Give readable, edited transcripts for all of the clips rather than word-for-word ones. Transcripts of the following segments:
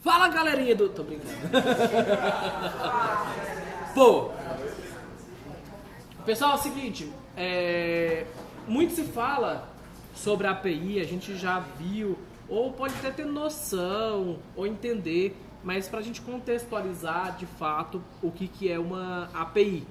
Fala, galerinha do... Tô brincando. Pô, pessoal, é o seguinte, muito se fala sobre a API, a gente já viu, ou pode até ter noção, ou entender, mas pra gente contextualizar de fato o que é uma API.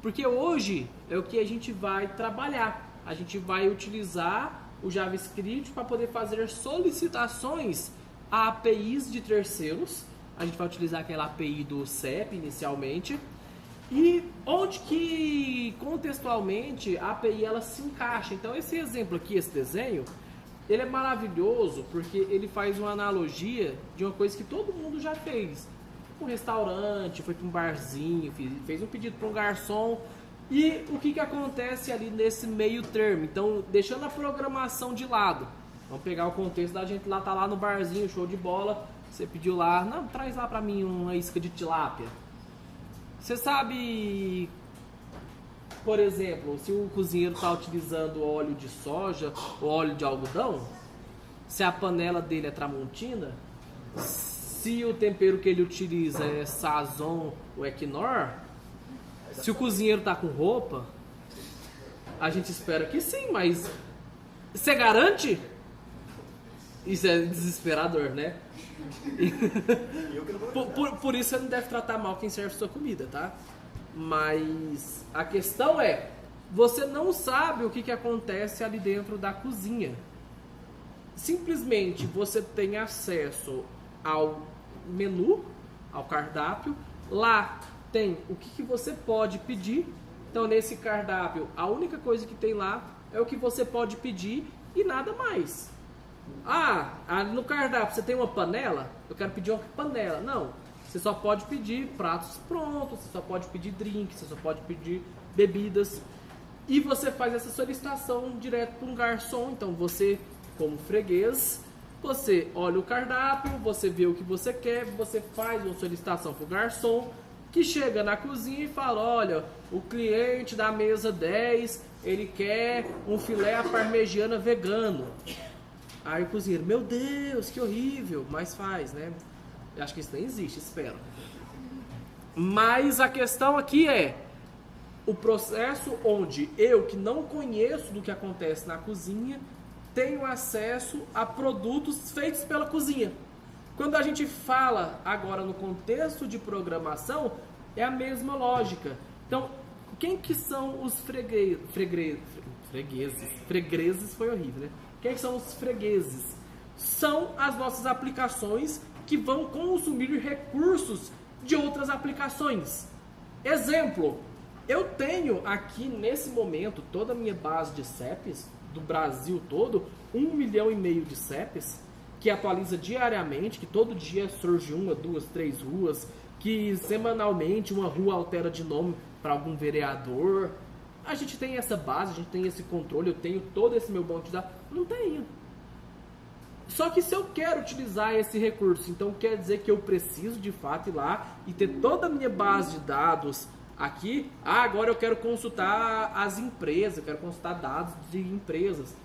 Porque hoje é o que a gente vai trabalhar, a gente vai utilizar o JavaScript para poder fazer solicitações a APIs de terceiros. A gente vai utilizar aquela API do CEP inicialmente. E onde que contextualmente a API ela se encaixa. Então esse exemplo aqui, esse desenho, ele é maravilhoso porque ele faz uma analogia de uma coisa que todo mundo já fez. Um restaurante, foi para um barzinho, fez um pedido para um garçom. E o que acontece ali nesse meio termo? Então, deixando a programação de lado, vamos pegar o contexto da gente lá, tá lá no barzinho, show de bola, você pediu lá, não, traz lá pra mim uma isca de tilápia. Você sabe, por exemplo, se o cozinheiro está utilizando óleo de soja ou óleo de algodão, se a panela dele é Tramontina, se o tempero que ele utiliza é Sazon ou Equinor, se o cozinheiro tá com roupa, a gente espera que sim, mas você garante? Isso é desesperador, né? Por isso você não deve tratar mal quem serve sua comida, tá? Mas a questão é, você não sabe o que acontece ali dentro da cozinha. Simplesmente você tem acesso ao menu, ao cardápio, lá tem o que você pode pedir. Então nesse cardápio a única coisa que tem lá é o que você pode pedir e nada mais. No cardápio você tem uma panela? Eu quero pedir uma panela. Não, você só pode pedir pratos prontos, você só pode pedir drinks, você só pode pedir bebidas. E você faz essa solicitação direto para um garçom. Então você, como freguês, você olha o cardápio, você vê o que você quer, você faz uma solicitação para o garçom, que chega na cozinha e fala, olha, o cliente da mesa 10, ele quer um filé à parmegiana vegano. Aí o cozinheiro, meu Deus, que horrível, mas faz, né? Eu acho que isso nem existe, espero. Mas a questão aqui é o processo onde eu, que não conheço do que acontece na cozinha, tenho acesso a produtos feitos pela cozinha. Quando a gente fala agora no contexto de programação, é a mesma lógica. Então, quem que são os fregueses? Fregueses foi horrível, né? Quem são os fregueses? São as nossas aplicações que vão consumir recursos de outras aplicações. Exemplo, eu tenho aqui nesse momento toda a minha base de CEPs do Brasil todo, 1,5 milhão de CEPs, que atualiza diariamente, que todo dia surge 1, 2, 3 ruas, que semanalmente uma rua altera de nome para algum vereador. A gente tem essa base, a gente tem esse controle, eu tenho todo esse meu banco de dados. Não tenho. Só que se eu quero utilizar esse recurso, então quer dizer que eu preciso de fato ir lá e ter toda a minha base de dados aqui. Agora eu quero consultar as empresas, eu quero consultar dados de empresas.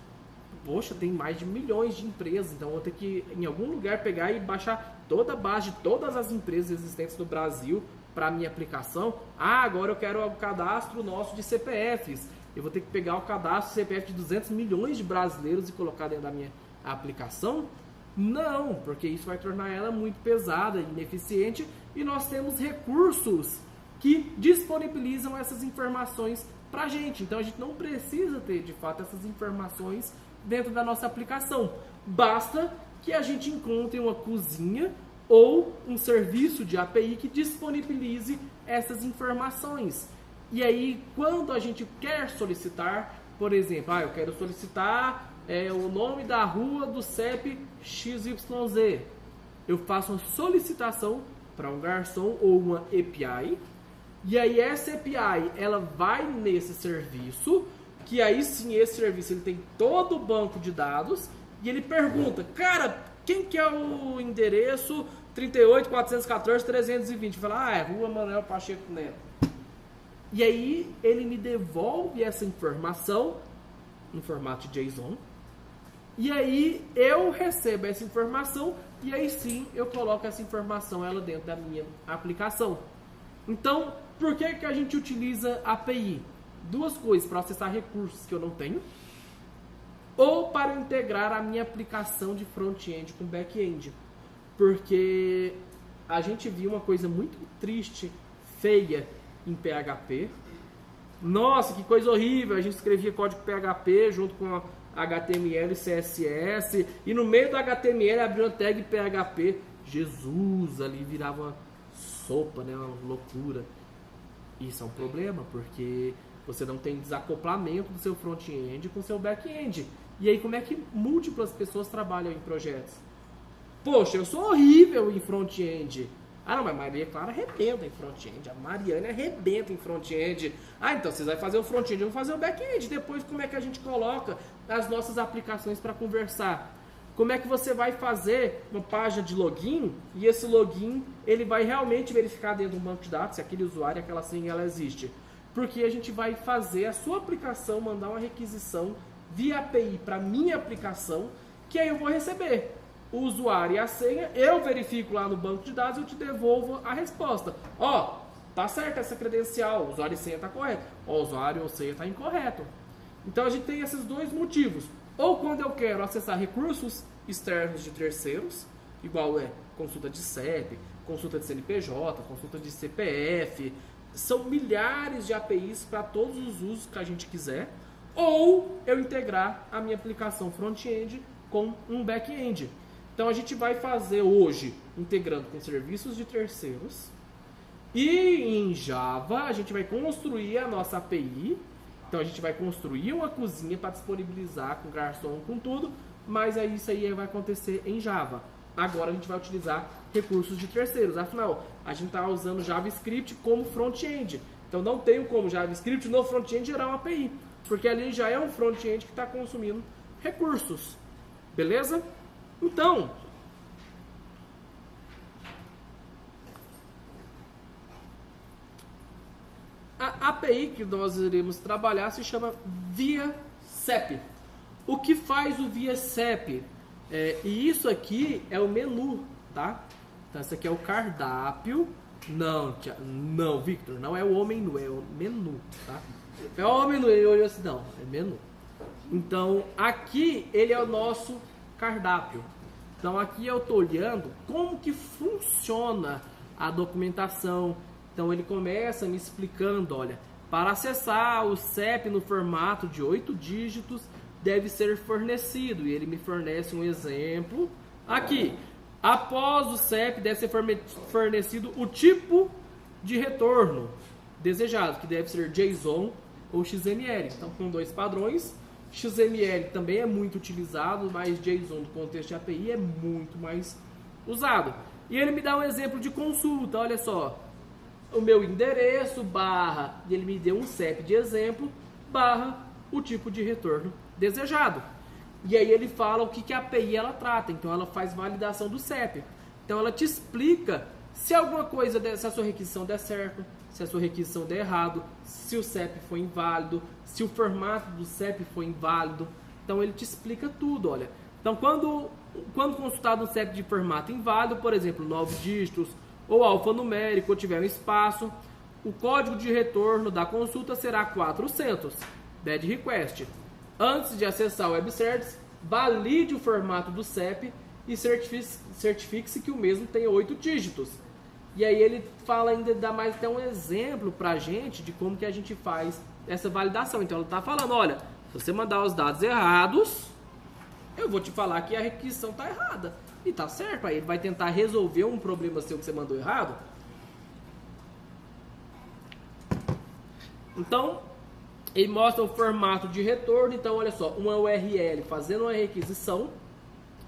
Poxa, tem mais de milhões de empresas, então eu vou ter que em algum lugar pegar e baixar toda a base de todas as empresas existentes no Brasil para a minha aplicação. Agora eu quero o cadastro nosso de CPFs. Eu vou ter que pegar o cadastro CPF de 200 milhões de brasileiros e colocar dentro da minha aplicação? Não, porque isso vai tornar ela muito pesada, ineficiente, e nós temos recursos que disponibilizam essas informações para a gente. Então a gente não precisa ter de fato essas informações dentro da nossa aplicação. Basta que a gente encontre uma cozinha ou um serviço de API que disponibilize essas informações. E aí, quando a gente quer solicitar, por exemplo, eu quero solicitar o nome da rua do CEP XYZ. Eu faço uma solicitação para um garçom ou uma API. E aí essa API, ela vai nesse serviço, que aí sim esse serviço ele tem todo o banco de dados, e ele pergunta, cara, quem que é o endereço 38.414.320? Fala, é Rua Manuel Pacheco Neto. E aí ele me devolve essa informação no formato de JSON, E aí eu recebo essa informação e aí sim eu coloco essa informação ela dentro da minha aplicação. Então, por que a gente utiliza API? Duas coisas, para acessar recursos que eu não tenho, ou para integrar a minha aplicação de front-end com back-end. Porque a gente viu uma coisa muito triste, feia em PHP. Nossa, que coisa horrível! A gente escrevia código PHP junto com HTML e CSS, e no meio do HTML abriu uma tag PHP. Jesus, ali virava sopa, né? Uma loucura. Isso é um problema, porque você não tem desacoplamento do seu front-end com o seu back-end. E aí, como é que múltiplas pessoas trabalham em projetos? Poxa, eu sou horrível em front-end. Ah, não, mas Maria Clara arrebenta em front-end. A Mariana arrebenta em front-end. Ah, então vocês vão fazer o front-end, eu vou fazer o back-end. Depois, como é que a gente coloca as nossas aplicações para conversar? Como é que você vai fazer uma página de login e esse login ele vai realmente verificar dentro de um banco de dados se aquele usuário, aquela senha, ela existe? Porque a gente vai fazer a sua aplicação, mandar uma requisição via API para minha aplicação, que aí eu vou receber o usuário e a senha, eu verifico lá no banco de dados e eu te devolvo a resposta. Ó, tá certo essa credencial, o usuário e senha tá correto. Ó, o usuário ou senha tá incorreto. Então a gente tem esses dois motivos. Ou quando eu quero acessar recursos externos de terceiros, igual consulta de CEP, consulta de CNPJ, consulta de CPF, são milhares de APIs para todos os usos que a gente quiser. Ou eu integrar a minha aplicação front-end com um back-end. Então a gente vai fazer hoje integrando com serviços de terceiros. E em Java a gente vai construir a nossa API. Então a gente vai construir uma cozinha para disponibilizar com garçom, com tudo. Mas aí isso aí vai acontecer em Java. Agora a gente vai utilizar recursos de terceiros. Afinal, a gente está usando JavaScript como front-end. Então não tenho como JavaScript no front-end gerar uma API. Porque ali já é um front-end que está consumindo recursos. Beleza? Então, a API que nós iremos trabalhar se chama Via CEP. O que faz o Via CEP? E isso aqui é o menu, tá? Então, isso aqui é o cardápio. Não, Victor, não é o menu, é o menu, tá? É o menu, ele olhou assim, não, é menu. Então, aqui ele é o nosso cardápio. Então, aqui eu estou olhando como que funciona a documentação. Então, ele começa me explicando, olha, para acessar o CEP no formato de 8 dígitos, deve ser fornecido. E ele me fornece um exemplo aqui. Após o CEP, deve ser fornecido o tipo de retorno desejado, que deve ser JSON ou XML. Então, com dois padrões. XML também é muito utilizado, mas JSON do contexto de API é muito mais usado. E ele me dá um exemplo de consulta, olha só. O meu endereço, barra, e ele me deu um CEP de exemplo, barra, o tipo de retorno desejado. E aí ele fala o que a API ela trata, então ela faz validação do CEP. Então ela te explica se alguma coisa, se a sua requisição der certo, se a sua requisição der errado, se o CEP foi inválido, se o formato do CEP foi inválido. Então ele te explica tudo, olha. Então quando consultado um CEP de formato inválido, por exemplo, 9 dígitos ou alfanumérico, ou tiver um espaço, o código de retorno da consulta será 400, bad request. Antes de acessar o web service, valide o formato do CEP e certifique-se que o mesmo tem 8 dígitos. E aí ele fala ainda, dá mais até um exemplo pra gente de como que a gente faz essa validação. Então ele está falando, olha, se você mandar os dados errados, eu vou te falar que a requisição está errada. E tá certo, aí ele vai tentar resolver um problema seu que você mandou errado. Então, ele mostra o formato de retorno. Então, olha só, uma URL fazendo uma requisição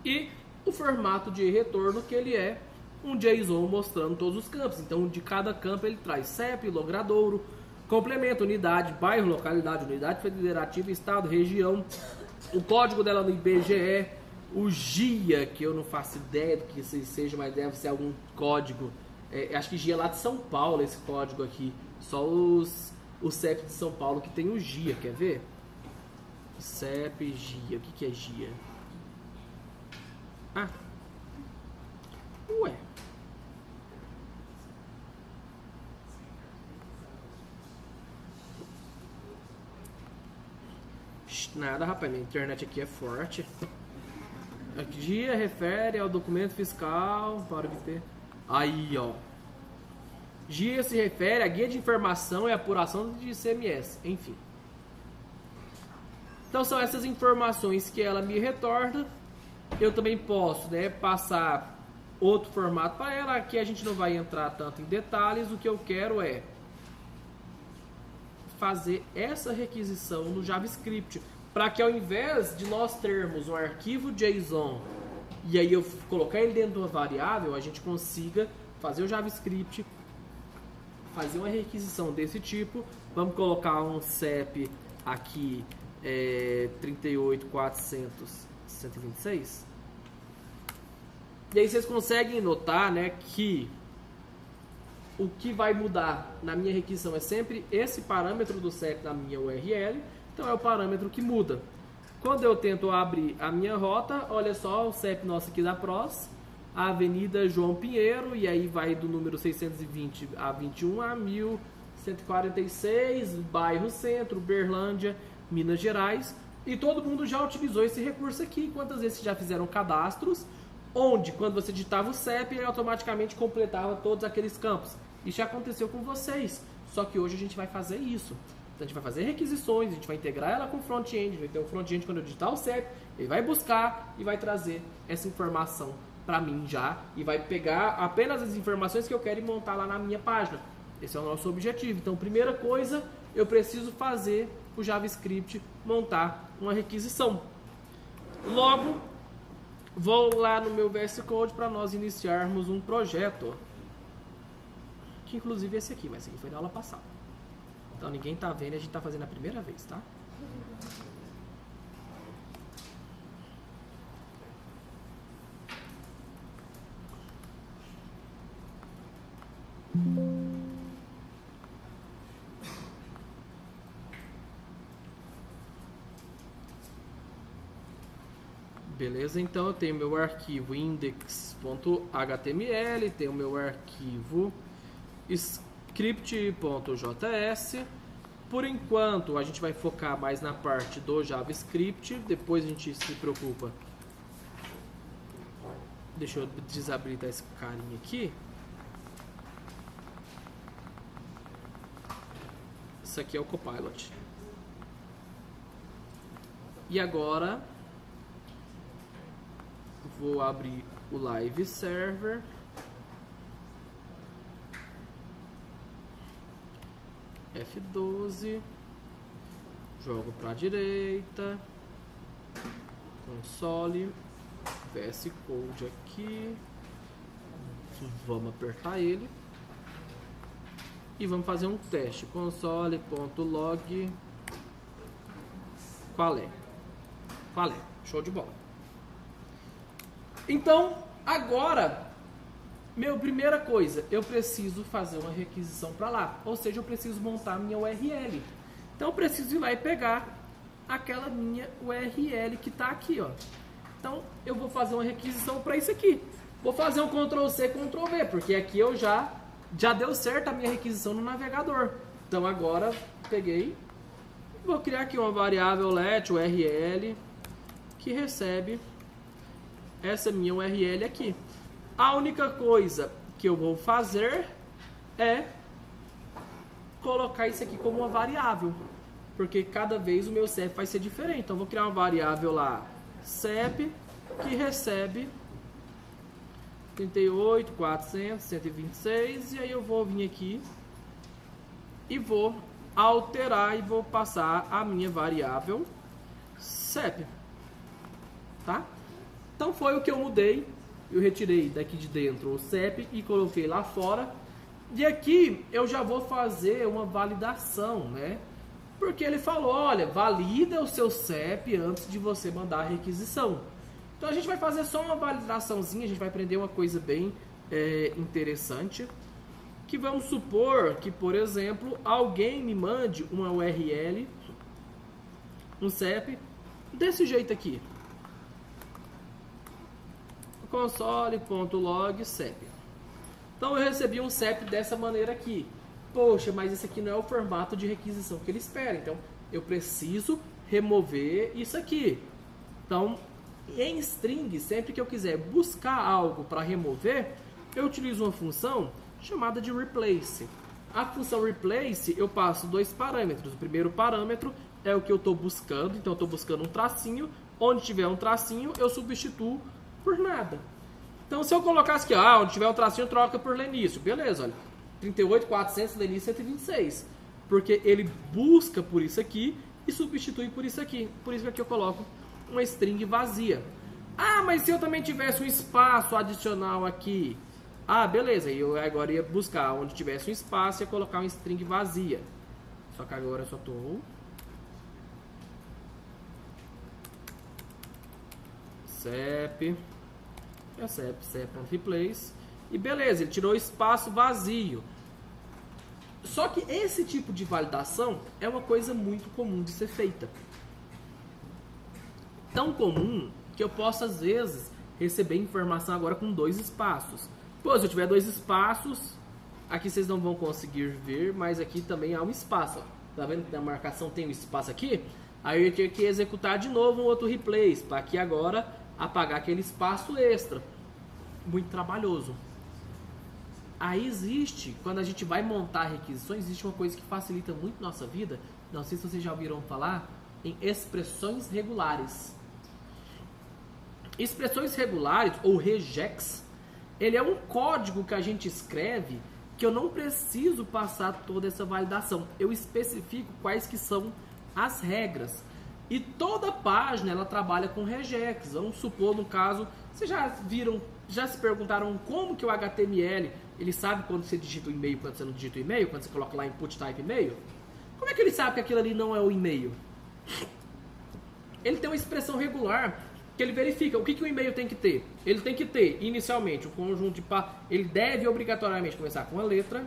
e o formato de retorno que ele é um JSON mostrando todos os campos. Então, de cada campo ele traz CEP, logradouro, complemento, unidade, bairro, localidade, unidade federativa, estado, região, o código dela no IBGE, o GIA, que eu não faço ideia do que isso seja, mas deve ser algum código. Acho que GIA é lá de São Paulo, esse código aqui. Só o CEP de São Paulo que tem o GIA, quer ver? CEP, GIA, o que é GIA? Ah. Ué. Nada, rapaz, minha internet aqui é forte. Aqui dia refere ao documento fiscal para obter. Aí, ó. GIA se refere à guia de informação e apuração de ICMS, enfim. Então são essas informações que ela me retorna. Eu também posso, né, passar outro formato para ela. Aqui a gente não vai entrar tanto em detalhes. O que eu quero é fazer essa requisição no JavaScript, para que ao invés de nós termos um arquivo JSON e aí eu colocar ele dentro de uma variável, a gente consiga fazer o JavaScript, fazer uma requisição desse tipo. Vamos colocar um CEP aqui, 38.400.126. E aí vocês conseguem notar, né, que o que vai mudar na minha requisição é sempre esse parâmetro do CEP na minha URL. Então é o parâmetro que muda. Quando eu tento abrir a minha rota, olha só o CEP nosso aqui da PROS, a Avenida João Pinheiro, e aí vai do número 620 a 21 a 1146, bairro Centro, Uberlândia, Minas Gerais. E todo mundo já utilizou esse recurso aqui. Quantas vezes já fizeram cadastros, onde quando você digitava o CEP, ele automaticamente completava todos aqueles campos. Isso já aconteceu com vocês, só que hoje a gente vai fazer isso. Então a gente vai fazer requisições, a gente vai integrar ela com o front-end, vai ter um front-end quando eu digitar o CEP, ele vai buscar e vai trazer essa informação para mim já, e vai pegar apenas as informações que eu quero e montar lá na minha página. Esse é o nosso objetivo. Então, primeira coisa, eu preciso fazer o JavaScript montar uma requisição. Logo, vou lá no meu VS Code para nós iniciarmos um projeto. Que inclusive esse aqui, mas esse aqui foi da aula passada. Então ninguém tá vendo, a gente tá fazendo a primeira vez, tá? Beleza, então eu tenho meu arquivo index.html, tenho meu arquivo script.js. Por enquanto a gente vai focar mais na parte do JavaScript, depois a gente se preocupa. Deixa eu desabilitar esse carinha aqui. Isso aqui é o Copilot. E agora vou abrir o Live Server. F12. Jogo para a direita. Console. VS Code aqui. Vamos apertar ele. E vamos fazer um teste. Console.log. Qual é? Show de bola. Então, agora, primeira coisa, eu preciso fazer uma requisição para lá. Ou seja, eu preciso montar minha URL. Então, eu preciso ir lá e pegar aquela minha URL que está aqui, ó. Então, eu vou fazer uma requisição para isso aqui. Vou fazer um Ctrl+C, Ctrl+V, porque aqui eu já deu certo a minha requisição no navegador. Então, agora, peguei, vou criar aqui uma variável let URL que recebe essa minha URL aqui. A única coisa que eu vou fazer é colocar isso aqui como uma variável, porque cada vez o meu CEP vai ser diferente. Então, eu vou criar uma variável lá, CEP, que recebe 38.400.126, e aí eu vou vir aqui e vou alterar e vou passar a minha variável CEP, tá? Então foi o que eu mudei. Eu retirei daqui de dentro o CEP e coloquei lá fora. E aqui eu já vou fazer uma validação, né? Porque ele falou, olha, valida o seu CEP antes de você mandar a requisição. Então a gente vai fazer só uma validaçãozinha, a gente vai aprender uma coisa bem interessante. Que vamos supor que, por exemplo, alguém me mande uma URL, um CEP, desse jeito aqui. console.log CEP. Então eu recebi um CEP dessa maneira aqui. Poxa, mas esse aqui não é o formato de requisição que ele espera. Então eu preciso remover isso aqui. Então, em string, sempre que eu quiser buscar algo para remover, eu utilizo uma função chamada de replace. A função replace, eu passo dois parâmetros. O primeiro parâmetro é o que eu estou buscando. Então eu estou buscando um tracinho. Onde tiver um tracinho, eu substituo por nada. Então se eu colocasse aqui, onde tiver um tracinho, troca por Lenício. Beleza, olha. 38.400, Lenício 126. Porque ele busca por isso aqui e substitui por isso aqui. Por isso que aqui eu coloco uma string vazia. Mas se eu também tivesse um espaço adicional aqui. Beleza, eu agora ia buscar onde tivesse um espaço e ia colocar uma string vazia. Só que agora eu só estou... CEP, CEP.replace, e beleza, ele tirou espaço vazio. Só que esse tipo de validação é uma coisa muito comum de ser feita. Tão comum que eu posso às vezes receber informação agora com dois espaços. Pô, se eu tiver dois espaços, aqui vocês não vão conseguir ver, mas aqui também há um espaço. Ó. Tá vendo que na marcação tem um espaço aqui? Aí eu tinha que executar de novo um outro replace, para aqui agora apagar aquele espaço extra. Muito trabalhoso. Aí existe, quando a gente vai montar requisições, existe uma coisa que facilita muito nossa vida. Não sei se vocês já ouviram falar em expressões regulares. Expressões regulares, ou regex, ele é um código que a gente escreve que eu não preciso passar toda essa validação. Eu especifico quais que são as regras. E toda página ela trabalha com regex. Vamos supor, no caso, vocês já se perguntaram como que o HTML, ele sabe quando você digita o e-mail, quando você não digita o e-mail, quando você coloca lá input type e-mail? Como é que ele sabe que aquilo ali não é o e-mail? Ele tem uma expressão regular que ele verifica o que o e-mail tem que ter. Ele tem que ter, inicialmente, um conjunto de ele deve obrigatoriamente começar com a letra,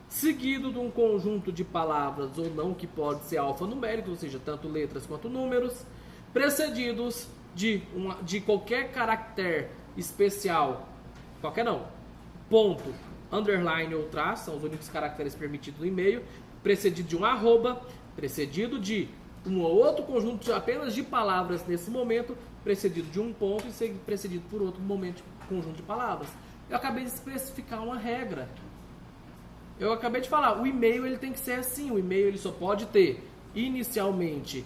seguido de um conjunto de palavras ou não, que pode ser alfanumérico, ou seja, tanto letras quanto números, precedidos de qualquer caractere especial, qualquer não, ponto, underline ou traço, são os únicos caracteres permitidos no e-mail, precedido de um arroba, precedido de um outro conjunto apenas de palavras nesse momento, precedido de um ponto e precedido por outro conjunto de palavras. Eu acabei de especificar uma regra. Eu acabei de falar, o e-mail ele tem que ser assim, o e-mail ele só pode ter inicialmente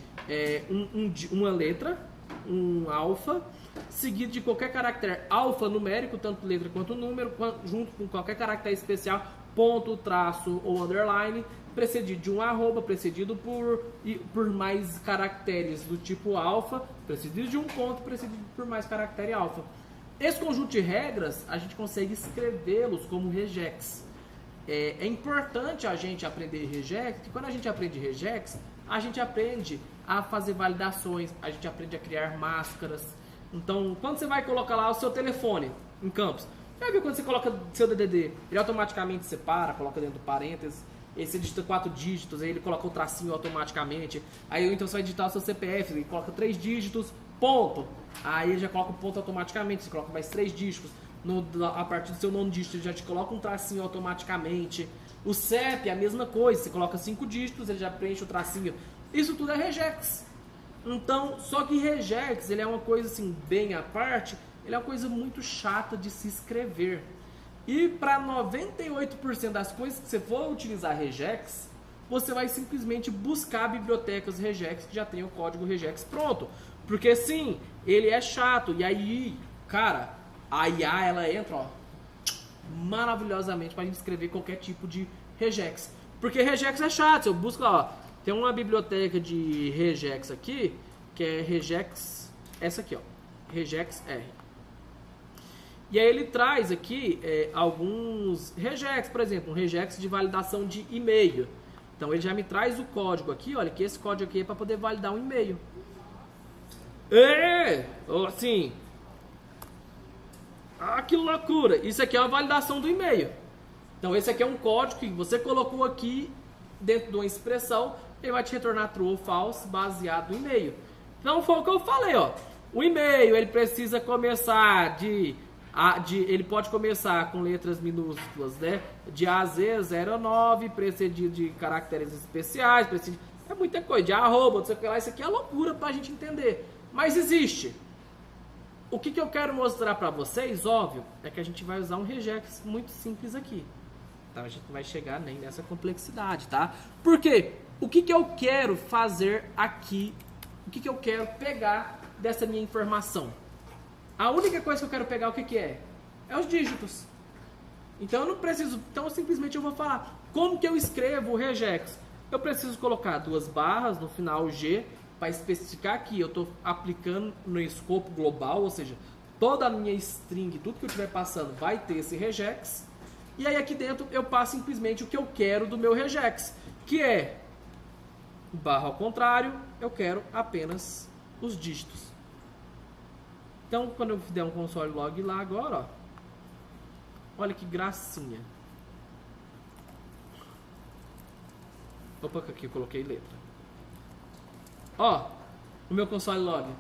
uma letra, um alfa, seguido de qualquer caractere alfanumérico, tanto letra quanto número, junto com qualquer caractere especial, ponto, traço ou underline, precedido de um arroba, precedido por mais caracteres do tipo alfa, precedido de um ponto, precedido por mais caractere alfa. Esse conjunto de regras, a gente consegue escrevê-los como regex. É importante a gente aprender regex, porque quando a gente aprende regex, a gente aprende a fazer validações, a gente aprende a criar máscaras. Então, quando você vai colocar lá o seu telefone em campos, já viu quando você coloca seu DDD, ele automaticamente separa, coloca dentro do parênteses, aí você digita 4 dígitos, aí ele coloca o tracinho automaticamente, aí então você vai digitar o seu CPF, ele coloca 3 dígitos, ponto, aí ele já coloca o ponto automaticamente, você coloca mais 3 dígitos, a partir do seu 9º dígito ele já te coloca um tracinho automaticamente. O CEP é a mesma coisa, você coloca 5 dígitos, ele já preenche o tracinho. Isso tudo é regex. Então, só que regex, ele é uma coisa assim, bem à parte, ele é uma coisa muito chata de se escrever. E para 98% das coisas que você for utilizar regex, você vai simplesmente buscar bibliotecas regex que já tem o código regex pronto. Porque sim, ele é chato. E aí, cara, a IA ela entra maravilhosamente para a gente escrever qualquer tipo de regex. Porque regex é chato. Eu busco, tem uma biblioteca de regex aqui, que é regex, essa aqui, regex R. E aí ele traz aqui alguns regex, por exemplo, um regex de validação de e-mail. Então ele já me traz o código aqui, olha, que esse código aqui é para poder validar um e-mail. Assim, que loucura! Isso aqui é uma validação do e-mail. Então esse aqui é um código que você colocou aqui dentro de uma expressão, ele vai te retornar true ou false baseado no e-mail. Então foi o que eu falei, O e-mail, ele precisa começar ele pode começar com letras minúsculas, né? De A a Z, 09, precedido de caracteres especiais, é muita coisa, de arroba, não sei o que lá, isso aqui é loucura pra gente entender. Mas existe. O que eu quero mostrar pra vocês, óbvio, é que a gente vai usar um regex muito simples aqui. Então a gente não vai chegar nem nessa complexidade, tá? Por quê? O que eu quero fazer aqui, o que eu quero pegar dessa minha informação? A única coisa que eu quero pegar, o que é? É os dígitos. Então eu não preciso, então simplesmente eu vou falar como que eu escrevo o regex. Eu preciso colocar 2 barras no final G para especificar que eu estou aplicando no escopo global, ou seja, toda a minha string, tudo que eu estiver passando vai ter esse regex. E aí aqui dentro eu passo simplesmente o que eu quero do meu regex, que é barra ao contrário, eu quero apenas os dígitos. Então, quando eu der um console log lá agora, ó, olha que gracinha. Opa, aqui eu coloquei letra. Ó, o meu console log.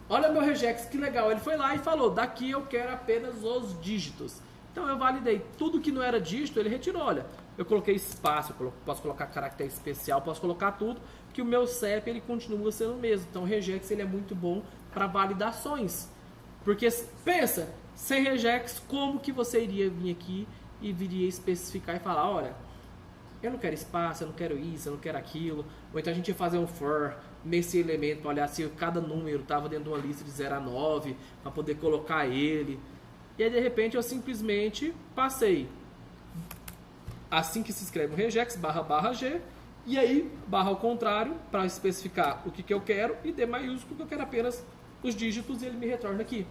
Olha o meu regex, que legal. Ele foi lá e falou, daqui eu quero apenas os dígitos. Então eu validei. Tudo que não era dígito, ele retirou. Olha, eu coloquei espaço, eu posso colocar caractere especial, posso colocar tudo, que o meu CEP ele continua sendo o mesmo. Então o regex ele é muito bom para validações. Porque pensa, sem regex, como que você iria vir aqui e viria especificar e falar, olha, eu não quero espaço, eu não quero isso, eu não quero aquilo. Ou então a gente ia fazer um for nesse elemento para olhar se cada número estava dentro de uma lista de 0 a 9, para poder colocar ele. E aí de repente eu simplesmente passei, assim que se escreve o regex, barra G, e aí barra ao contrário, para especificar o que eu quero, e D maiúsculo, que eu quero apenas os dígitos, e ele me retorna aqui.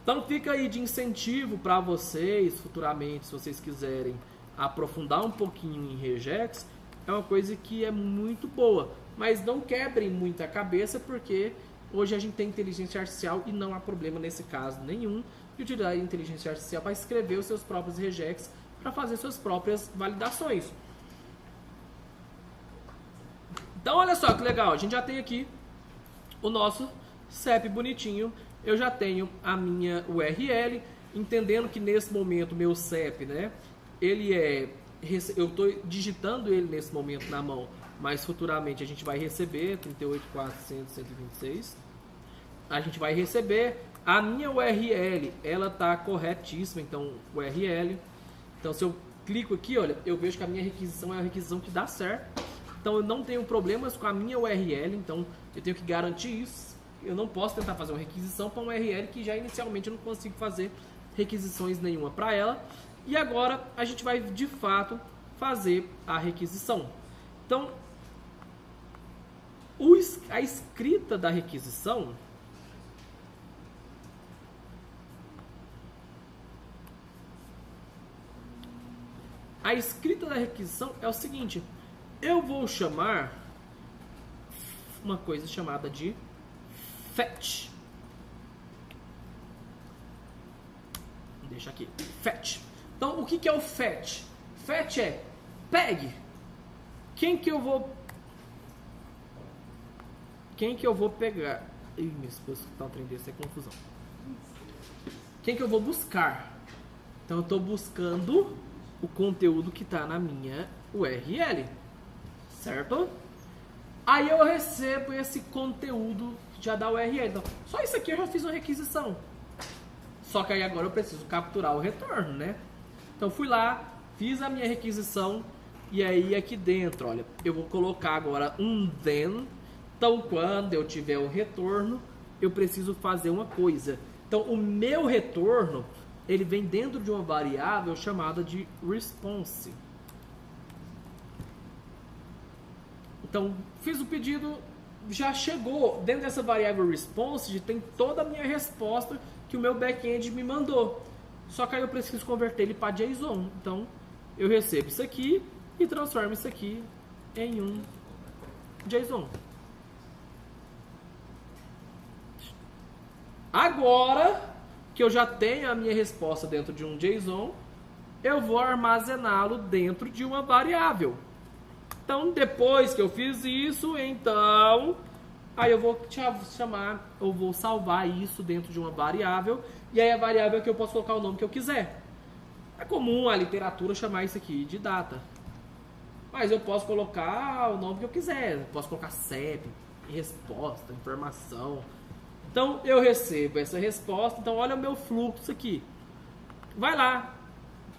Então fica aí de incentivo para vocês, futuramente, se vocês quiserem aprofundar um pouquinho em regex, é uma coisa que é muito boa, mas não quebrem muita cabeça, porque hoje a gente tem inteligência artificial e não há problema nesse caso nenhum de utilizar a inteligência artificial para escrever os seus próprios regex, para fazer suas próprias validações. Então olha só que legal, a gente já tem aqui o nosso CEP bonitinho, eu já tenho a minha URL, entendendo que nesse momento meu CEP, né, ele eu estou digitando ele nesse momento na mão, mas futuramente a gente vai receber 38.400.126, a gente vai receber a minha URL, ela está corretíssima, então URL, então se eu clico aqui, olha, eu vejo que a minha requisição é uma requisição que dá certo, então eu não tenho problemas com a minha URL, então eu tenho que garantir isso, eu não posso tentar fazer uma requisição para uma URL que já inicialmente eu não consigo fazer requisições nenhuma para ela. E agora a gente vai de fato fazer a requisição. Então, a escrita da requisição é o seguinte: eu vou chamar uma coisa chamada de fetch. Deixa aqui, fetch. Então, o que é o fetch? Fetch é pegue. Quem que eu vou pegar? Ih, minha esposa tá aprendendo, isso é confusão. Quem que eu vou buscar? Então, eu estou buscando o conteúdo que está na minha URL, certo? Aí eu recebo esse conteúdo já da URL. Então, só isso aqui eu já fiz uma requisição. Só que aí agora eu preciso capturar o retorno, né? Então fui lá, fiz a minha requisição e aí aqui dentro, olha, eu vou colocar agora um then. Então quando eu tiver o retorno, eu preciso fazer uma coisa. Então o meu retorno, ele vem dentro de uma variável chamada de response. Então fiz o pedido, já chegou dentro dessa variável response, tem toda a minha resposta que o meu back-end me mandou. Só que aí eu preciso converter ele para JSON. Então, eu recebo isso aqui e transformo isso aqui em um JSON. Agora que eu já tenho a minha resposta dentro de um JSON, eu vou armazená-lo dentro de uma variável. Então, depois que eu fiz isso, então Aí eu vou chamar, eu vou salvar isso dentro de uma variável, e aí a variável é que eu posso colocar o nome que eu quiser. É comum a literatura chamar isso aqui de data. Mas eu posso colocar o nome que eu quiser. Eu posso colocar CEP, resposta, informação. Então eu recebo essa resposta. Então olha o meu fluxo aqui. Vai lá,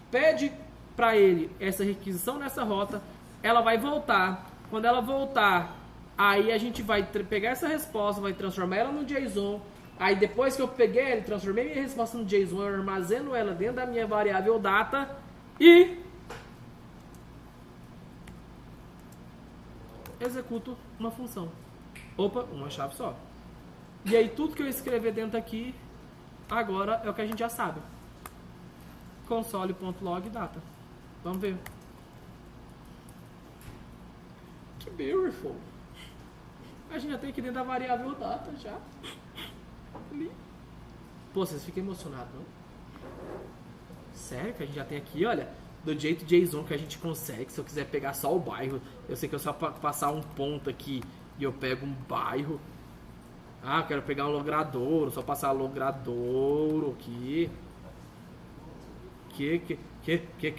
pede para ele essa requisição nessa rota. Ela vai voltar. Quando ela voltar, aí a gente vai pegar essa resposta, vai transformar ela no JSON. Aí depois que eu peguei ela, transformei minha resposta no JSON, eu armazeno ela dentro da minha variável data e executo uma função. Opa, uma chave só. E aí tudo que eu escrever dentro aqui, agora é o que a gente já sabe. Console.log data. Vamos ver. Que beautiful. A gente já tem aqui dentro da variável data já. Pô, vocês ficam emocionados, não? Sério que a gente já tem aqui, olha, do jeito JSON que a gente consegue. Se eu quiser pegar só o bairro, eu sei que eu só passar um ponto aqui e eu pego um bairro. Ah, eu quero pegar um logradouro, só passar logradouro aqui. Que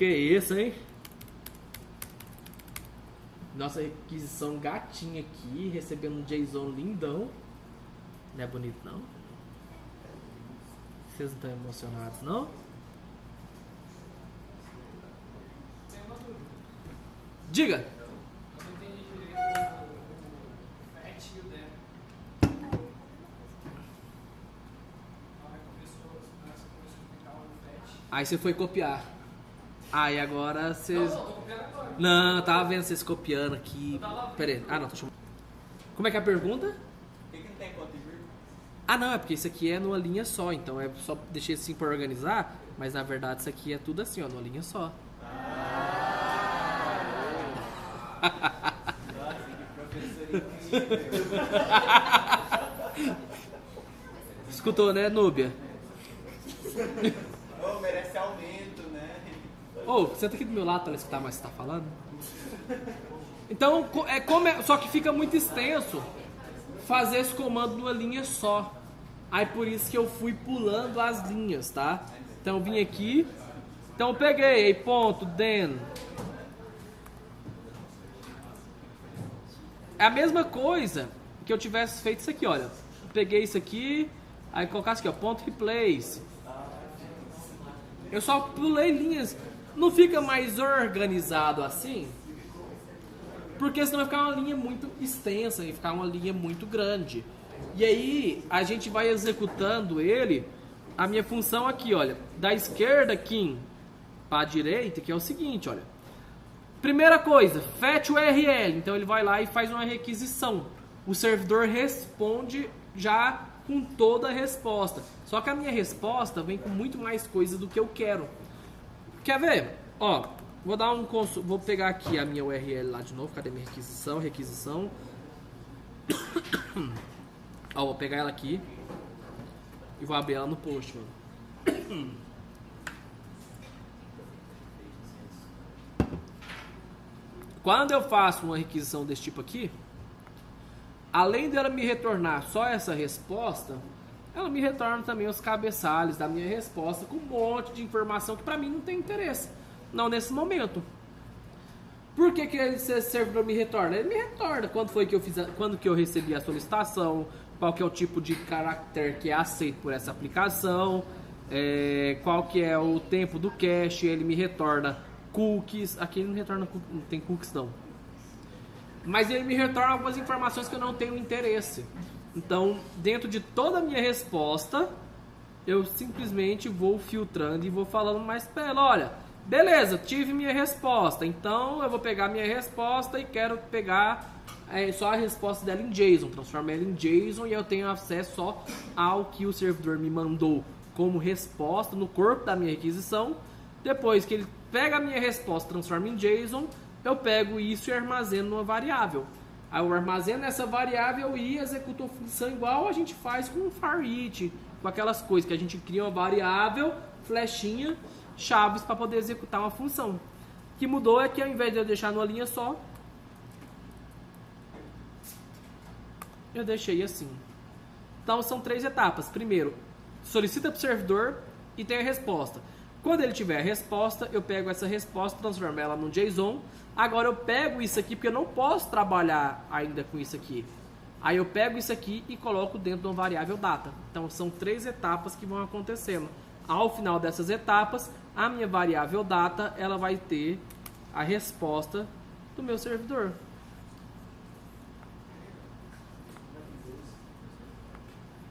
é isso, hein? Nossa requisição gatinha aqui, recebendo um JSON lindão. Não é bonito, não? Vocês não estão emocionados, não? Diga! Eu não entendi direito o fetch e o demo. Aí você foi copiar. Aí agora vocês... Não, tô copiando agora. Não, eu tava vendo vocês copiando aqui. Pera aí. Ah, não, tô chamando. Como é que é a pergunta? Por que não tem conta de vírgula? Ah, não, é porque isso aqui é numa linha só. Então é só deixei assim pra organizar. Mas na verdade isso aqui é tudo assim, ó, numa linha só. Nossa, que professor incrível. Escutou, né, Núbia? Oh, merece aumento, né? Ô, senta aqui do meu lado pra escutar mais o que você tá falando. Então, só que fica muito extenso fazer esse comando numa linha só. Aí por isso que eu fui pulando as linhas, tá? Então eu vim aqui. Então eu peguei, aí ponto, then. É a mesma coisa que eu tivesse feito isso aqui, olha. Peguei isso aqui, aí colocasse aqui, ó, ponto replace. Eu só pulei linhas. Não fica mais organizado assim? Porque senão vai ficar uma linha muito extensa e ficar uma linha muito grande. E aí a gente vai executando ele. A minha função aqui, olha, da esquerda aqui para a direita, que é o seguinte, olha. Primeira coisa, fetch URL. Então ele vai lá e faz uma requisição. O servidor responde já com toda a resposta. Só que a minha resposta vem com muito mais coisa do que eu quero. Quer ver? Ó, vou pegar aqui a minha URL lá de novo. Cadê minha requisição? Requisição. Ó, vou pegar ela aqui e vou abrir ela no post, mano. Quando eu faço uma requisição desse tipo aqui, além dela me retornar só essa resposta, ela me retorna também os cabeçalhos da minha resposta com um monte de informação que pra mim não tem interesse. Não nesse momento. Por que esse servidor me retorna? Ele me retorna quando que eu recebi a solicitação, qual que é o tipo de caractere que é aceito por essa aplicação, qual que é o tempo do cache, ele me retorna cookies. Aqui ele não retorna, não tem cookies não. Mas ele me retorna algumas informações que eu não tenho interesse. Então, dentro de toda a minha resposta, eu simplesmente vou filtrando e vou falando mais pra ela, olha, beleza, tive minha resposta, então eu vou pegar minha resposta e quero pegar só a resposta dela em JSON, transformar ela em JSON e eu tenho acesso só ao que o servidor me mandou como resposta no corpo da minha requisição. Depois que ele pega a minha resposta, transforma em JSON, eu pego isso e armazeno numa variável. Aí eu armazeno essa variável e executo a função igual a gente faz com o for-each, com aquelas coisas que a gente cria uma variável, flechinha, chaves para poder executar uma função. O que mudou é que ao invés de eu deixar numa linha só, eu deixei assim. Então são 3 etapas. Primeiro, solicita para o servidor e tem a resposta. Quando ele tiver a resposta, eu pego essa resposta, transformo ela num JSON. Agora eu pego isso aqui, porque eu não posso trabalhar ainda com isso aqui. Aí eu pego isso aqui e coloco dentro de uma variável data. Então são 3 etapas que vão acontecendo. Ao final dessas etapas, a minha variável data, ela vai ter a resposta do meu servidor.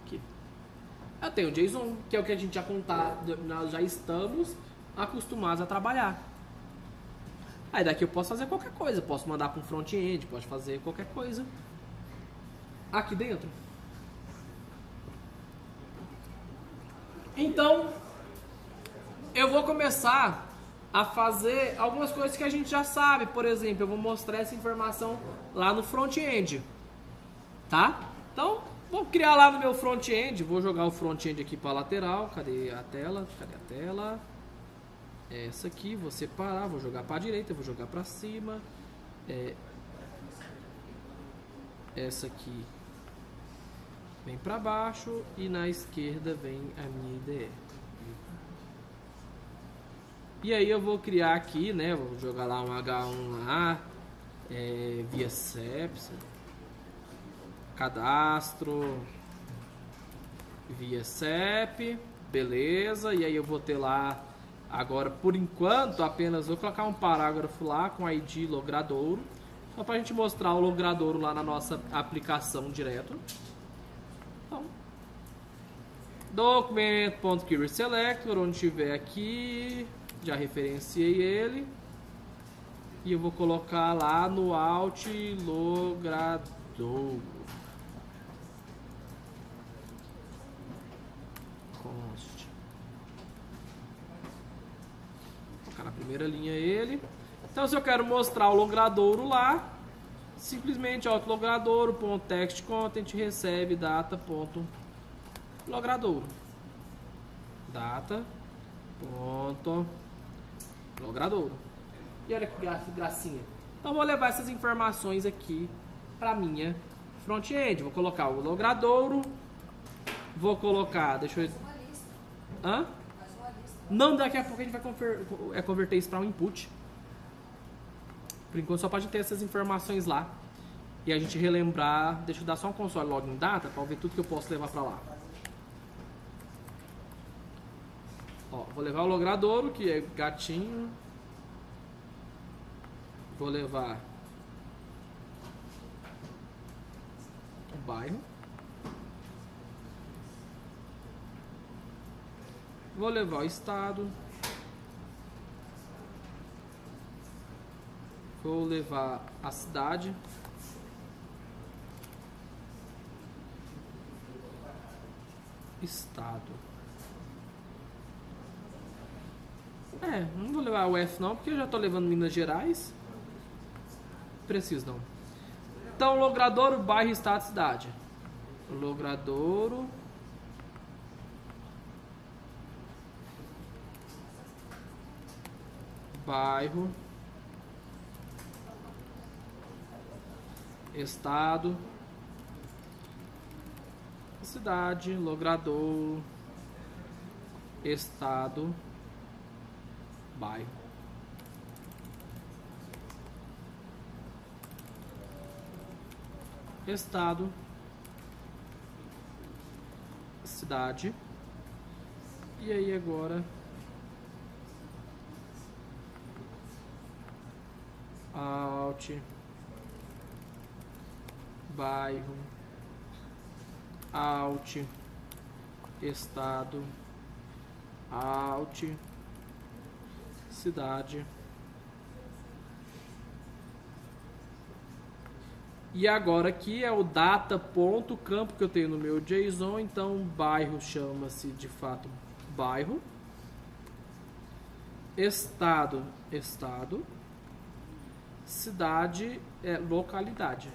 Aqui. Eu tenho o JSON, que é o que a gente já nós já estamos acostumados a trabalhar. Aí daqui eu posso fazer qualquer coisa, posso mandar para um front-end, posso fazer qualquer coisa aqui dentro. Então, eu vou começar a fazer algumas coisas que a gente já sabe. Por exemplo, eu vou mostrar essa informação lá no front-end, tá? Então, vou criar lá no meu front-end, vou jogar o front-end aqui para a lateral. Cadê a tela? Cadê a tela? Essa aqui, vou separar, vou jogar para a direita, vou jogar para cima. Essa aqui vem para baixo e na esquerda vem a minha IDE. E aí eu vou criar aqui, né? Vou jogar lá um H1 lá, via CEPS, cadastro, via CEP, beleza. E aí eu vou ter lá, agora por enquanto apenas vou colocar um parágrafo lá com ID logradouro, só para a gente mostrar o logradouro lá na nossa aplicação direto. Então, documento.querySelector, onde tiver aqui, já referenciei ele. E eu vou colocar lá no alt logradouro. Const. Vou colocar na primeira linha ele. Então, se eu quero mostrar o logradouro lá, simplesmente logradouro.textContent recebe data.logradouro. Data.logradouro. E olha que gracinha. Então vou levar essas informações aqui para minha front-end. Vou colocar o logradouro. Vou colocar, deixa eu... Hã? Não, daqui a pouco a gente vai converter isso para um input. Por enquanto só pode ter essas informações lá. E a gente relembrar. Deixa eu dar só um console login data para ver tudo que eu posso levar para lá. Ó, vou levar o logradouro, que é gatinho. Vou levar o bairro. Vou levar o estado. Vou levar a cidade. Estado. Não vou levar o F não, porque eu já estou levando Minas Gerais. Preciso não. Então, logradouro, bairro, estado, cidade. Logradouro. Bairro. Estado. Cidade, logradouro. Estado. Bairro. Estado, cidade, e aí agora alt, bairro, alt, estado, alt, cidade. E agora aqui é o data.campo que eu tenho no meu JSON. Então bairro chama-se de fato bairro. Estado, estado. Cidade é localidade.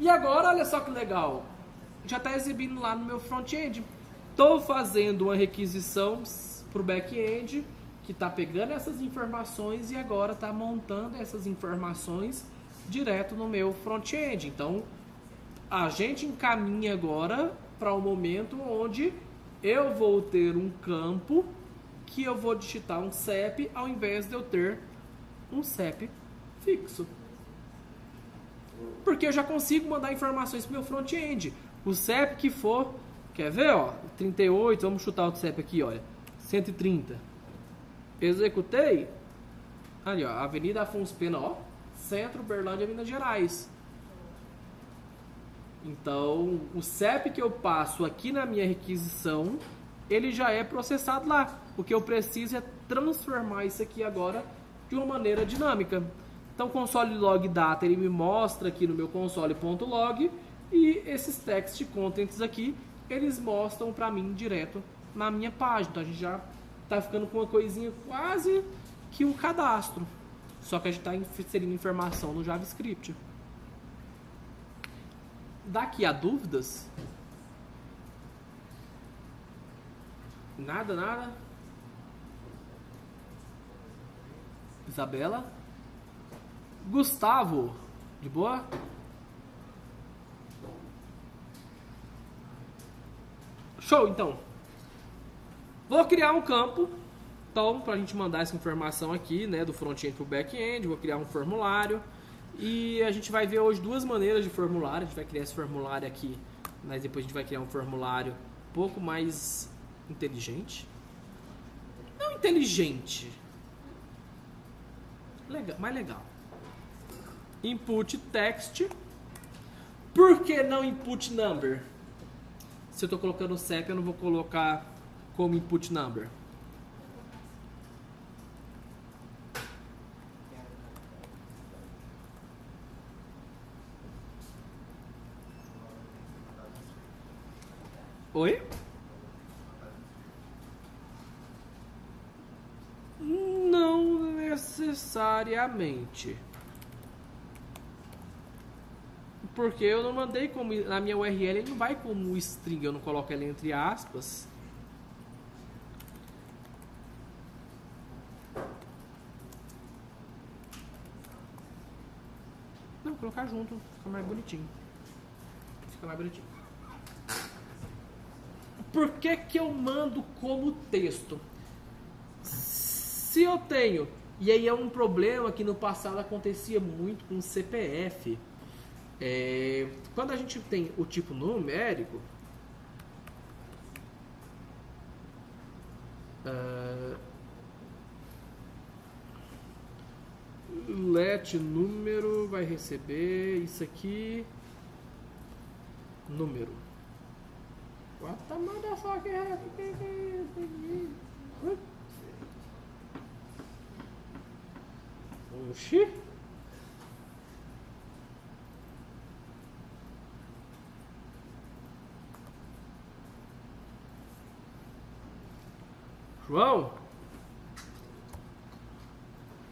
E agora, olha só que legal. Já está exibindo lá no meu front-end. Estou fazendo uma requisição para o back-end, que está pegando essas informações e agora está montando essas informações direto no meu front-end. Então, a gente encaminha agora para um momento onde eu vou ter um campo que eu vou digitar um CEP ao invés de eu ter um CEP fixo. Porque eu já consigo mandar informações para o meu front-end. O CEP que for, quer ver, ó, 38, vamos chutar outro CEP aqui, olha, 130. Executei, ali, ó, Avenida Afonso Pena, ó, Centro, Uberlândia, Minas Gerais. Então, o CEP que eu passo aqui na minha requisição, ele já é processado lá. O que eu preciso é transformar isso aqui agora de uma maneira dinâmica. Então, console log data, ele me mostra aqui no meu console.log e esses text contents aqui, eles mostram para mim direto na minha página. Então, a gente já está ficando com uma coisinha quase que um cadastro. Só que a gente está inserindo informação no JavaScript. Daqui a dúvidas? Nada? Isabela? Gustavo? De boa? Show, então. Vou criar um campo. Então, para a gente mandar essa informação aqui, né, do front-end para o back-end, vou criar um formulário. E a gente vai ver hoje duas maneiras de formulário. A gente vai criar esse formulário aqui, mas depois a gente vai criar um formulário um pouco mais inteligente. Não inteligente. Legal, mais legal. Input text. Por que não input number? Se eu estou colocando o CEP, eu não vou colocar como input number. Oi? Não necessariamente. Porque eu não mandei como... Na minha URL ele não vai como string, eu não coloco ela entre aspas. Não, vou colocar junto, fica mais bonitinho. Fica mais bonitinho. Por que que eu mando como texto? Se eu tenho, e aí é um problema que no passado acontecia muito com CPF. Quando a gente tem o tipo numérico, let número vai receber isso aqui, número. What the motherfucker? Oxi. João,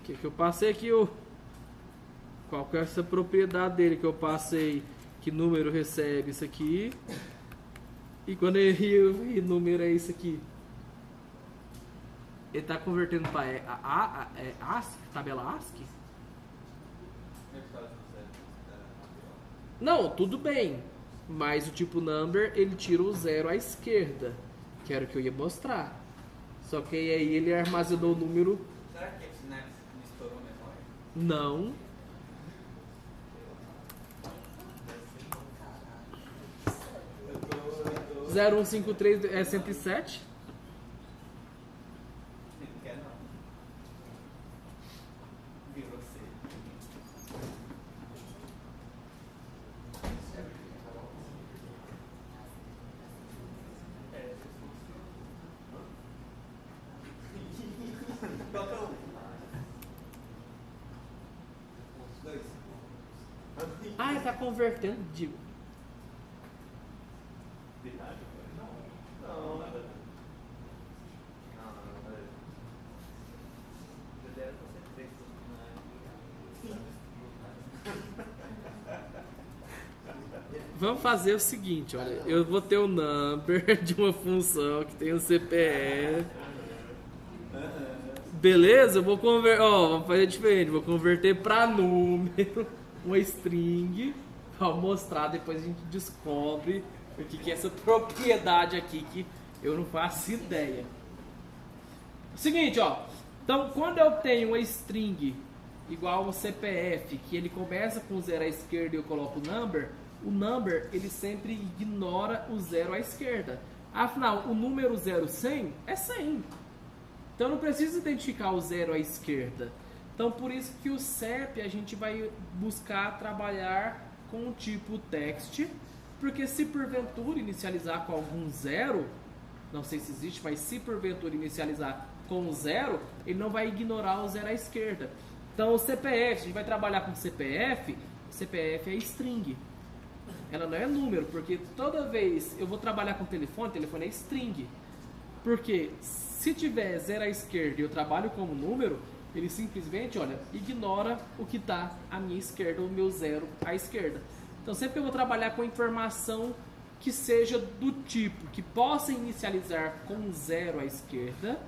que eu passei aqui qual que é essa propriedade dele que eu passei, que número recebe isso aqui, e quando ele número é isso aqui, ele está convertendo para ASCII, tabela ASCII? Não, tudo bem, mas o tipo number ele tira o 0 à esquerda, que era o que eu ia mostrar. Só que aí ele armazenou o número. Será que esse Synapse não estourou a memória? Não. Eu tô... 0153 é 107? Não quer não. Vi você. Qual que é o... Os dois. Ah, ele tá convertendo, digo. Não, nada. Vamos fazer o seguinte, olha, eu vou ter o number de uma função que tem o CPF. Beleza? Eu vou converter, vamos fazer diferente, vou converter para número, uma string, para mostrar, depois a gente descobre o que é essa propriedade aqui que eu não faço ideia. Seguinte, ó, então quando eu tenho uma string igual ao CPF, que ele começa com 0 à esquerda e eu coloco o number ele sempre ignora o 0 à esquerda. Afinal, o número 0, 100 é 100. Então não precisa identificar o 0 à esquerda. Então por isso que o CEP a gente vai buscar trabalhar com o tipo text, porque se porventura inicializar com algum 0, não sei se existe, mas se porventura inicializar com o 0, ele não vai ignorar o 0 à esquerda. Então o CPF, a gente vai trabalhar com CPF é string. Ela não é número, porque toda vez eu vou trabalhar com telefone é string. Porque se tiver 0 à esquerda e eu trabalho como número, ele simplesmente, olha, ignora o que está à minha esquerda, o meu 0 à esquerda. Então sempre que eu vou trabalhar com informação que seja do tipo, que possa inicializar com 0 à esquerda,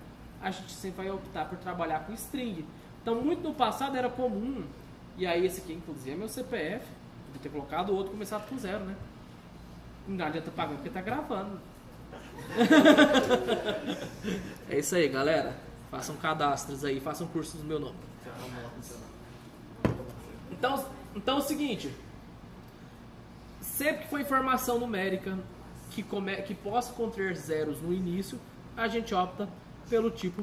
a gente sempre vai optar por trabalhar com string. Então muito no passado era comum, e aí esse aqui inclusive é meu CPF, vou ter colocado o outro começado com 0, né? Não adianta pagar porque tá gravando. É isso aí, galera. Façam cadastros aí, façam cursos no meu nome. Então é o seguinte, sempre que for informação numérica que possa conter zeros no início, a gente opta pelo tipo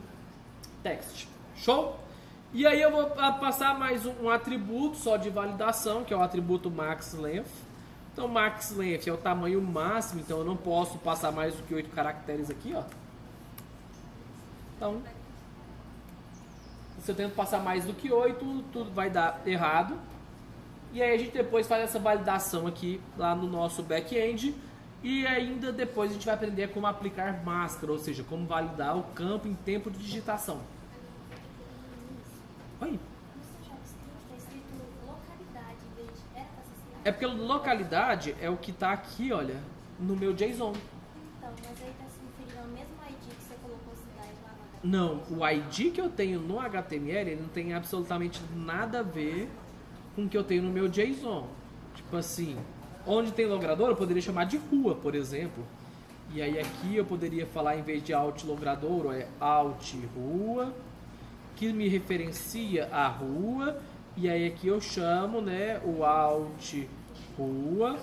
text. Show? E aí eu vou passar mais um atributo só de validação, que é o atributo maxLength. Então maxLength é o tamanho máximo, então eu não posso passar mais do que 8 caracteres aqui, ó. Então, se eu tento passar mais do que 8, tudo vai dar errado. E aí a gente depois faz essa validação aqui lá no nosso back-end. E ainda depois a gente vai aprender como aplicar máscara, ou seja, como validar o campo em tempo de digitação. Oi? É porque localidade é o que está aqui, olha, no meu JSON. Então, mas aí está se referindo ao mesmo ID que você colocou lá no HTML? Não, o ID que eu tenho no HTML ele não tem absolutamente nada a ver com o que eu tenho no meu JSON. Tipo assim, onde tem logrador eu poderia chamar de rua, por exemplo. E aí aqui eu poderia falar, em vez de alt logradouro, é alt rua, que me referencia a rua. E aí aqui eu chamo, né, o alt rua,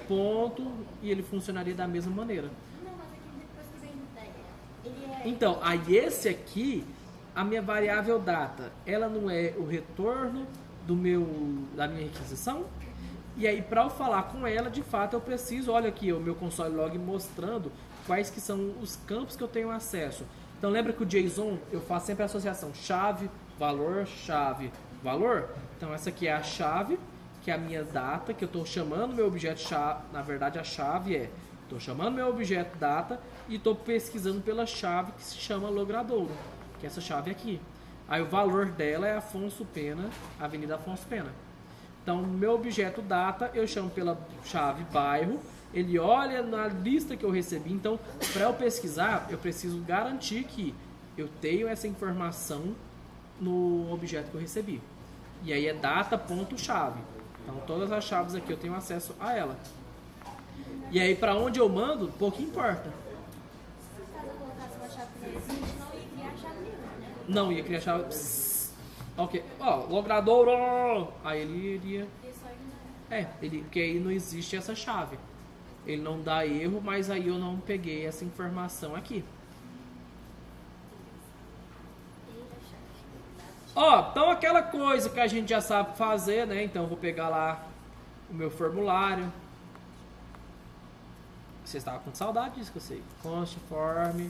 ponto, e ele funcionaria da mesma maneira. Não, mas aqui depois que vem ideia. Então, aí esse aqui, a minha variável data, ela não é o retorno da minha requisição? E aí para eu falar com ela, de fato eu preciso, olha aqui o meu console log mostrando quais que são os campos que eu tenho acesso. Então lembra que o JSON eu faço sempre a associação chave, valor. Então essa aqui é a chave, que é a minha data, que eu estou chamando meu objeto chave. Na verdade a chave estou chamando meu objeto data e estou pesquisando pela chave que se chama logradouro, que é essa chave aqui. Aí o valor dela é Afonso Pena, Avenida Afonso Pena. Então meu objeto data eu chamo pela chave bairro, ele olha na lista que eu recebi. Então para eu pesquisar eu preciso garantir que eu tenho essa informação no objeto que eu recebi. E aí é data.chave. Então todas as chaves aqui eu tenho acesso a ela. E aí para onde eu mando, pouco importa. Caso eu colocasse uma chave que não existe, não ia criar chave nenhuma, né? Não ia criar chave. Ok. Ó, logradouro. Aí ele iria. Porque aí não existe essa chave. Ele não dá erro, mas aí eu não peguei essa informação aqui. Ó, então aquela coisa que a gente já sabe fazer, né? Então eu vou pegar lá o meu formulário. Você estava com saudade disso que eu sei. Const form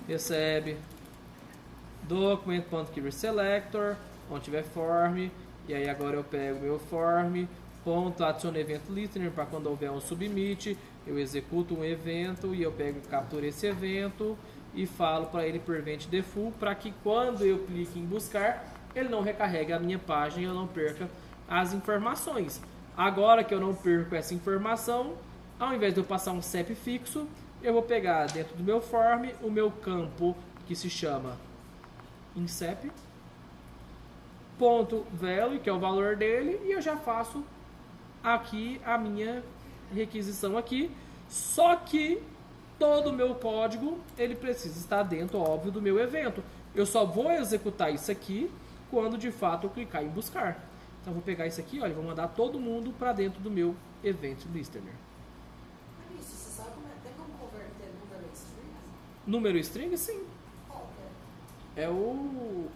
recebe document.keywordSelector, onde tiver form, e aí agora eu pego meu form, ponto, adiciono evento listener para quando houver um submit, eu executo um evento e eu pego e capturo esse evento e falo para ele prevent default, para que quando eu clique em buscar, ele não recarregue a minha página e eu não perca as informações. Agora que eu não perco essa informação, ao invés de eu passar um CEP fixo, eu vou pegar dentro do meu form o meu campo que se chama INCEP, ponto value, que é o valor dele, e eu já faço aqui a minha requisição aqui, só que todo o meu código ele precisa estar dentro, óbvio, do meu evento. Eu só vou executar isso aqui quando de fato eu clicar em buscar. Então eu vou pegar isso aqui, olha, vou mandar todo mundo para dentro do meu event listener. Isso, você sabe como tem como converter número em string? Número string, sim. Qual que é? É o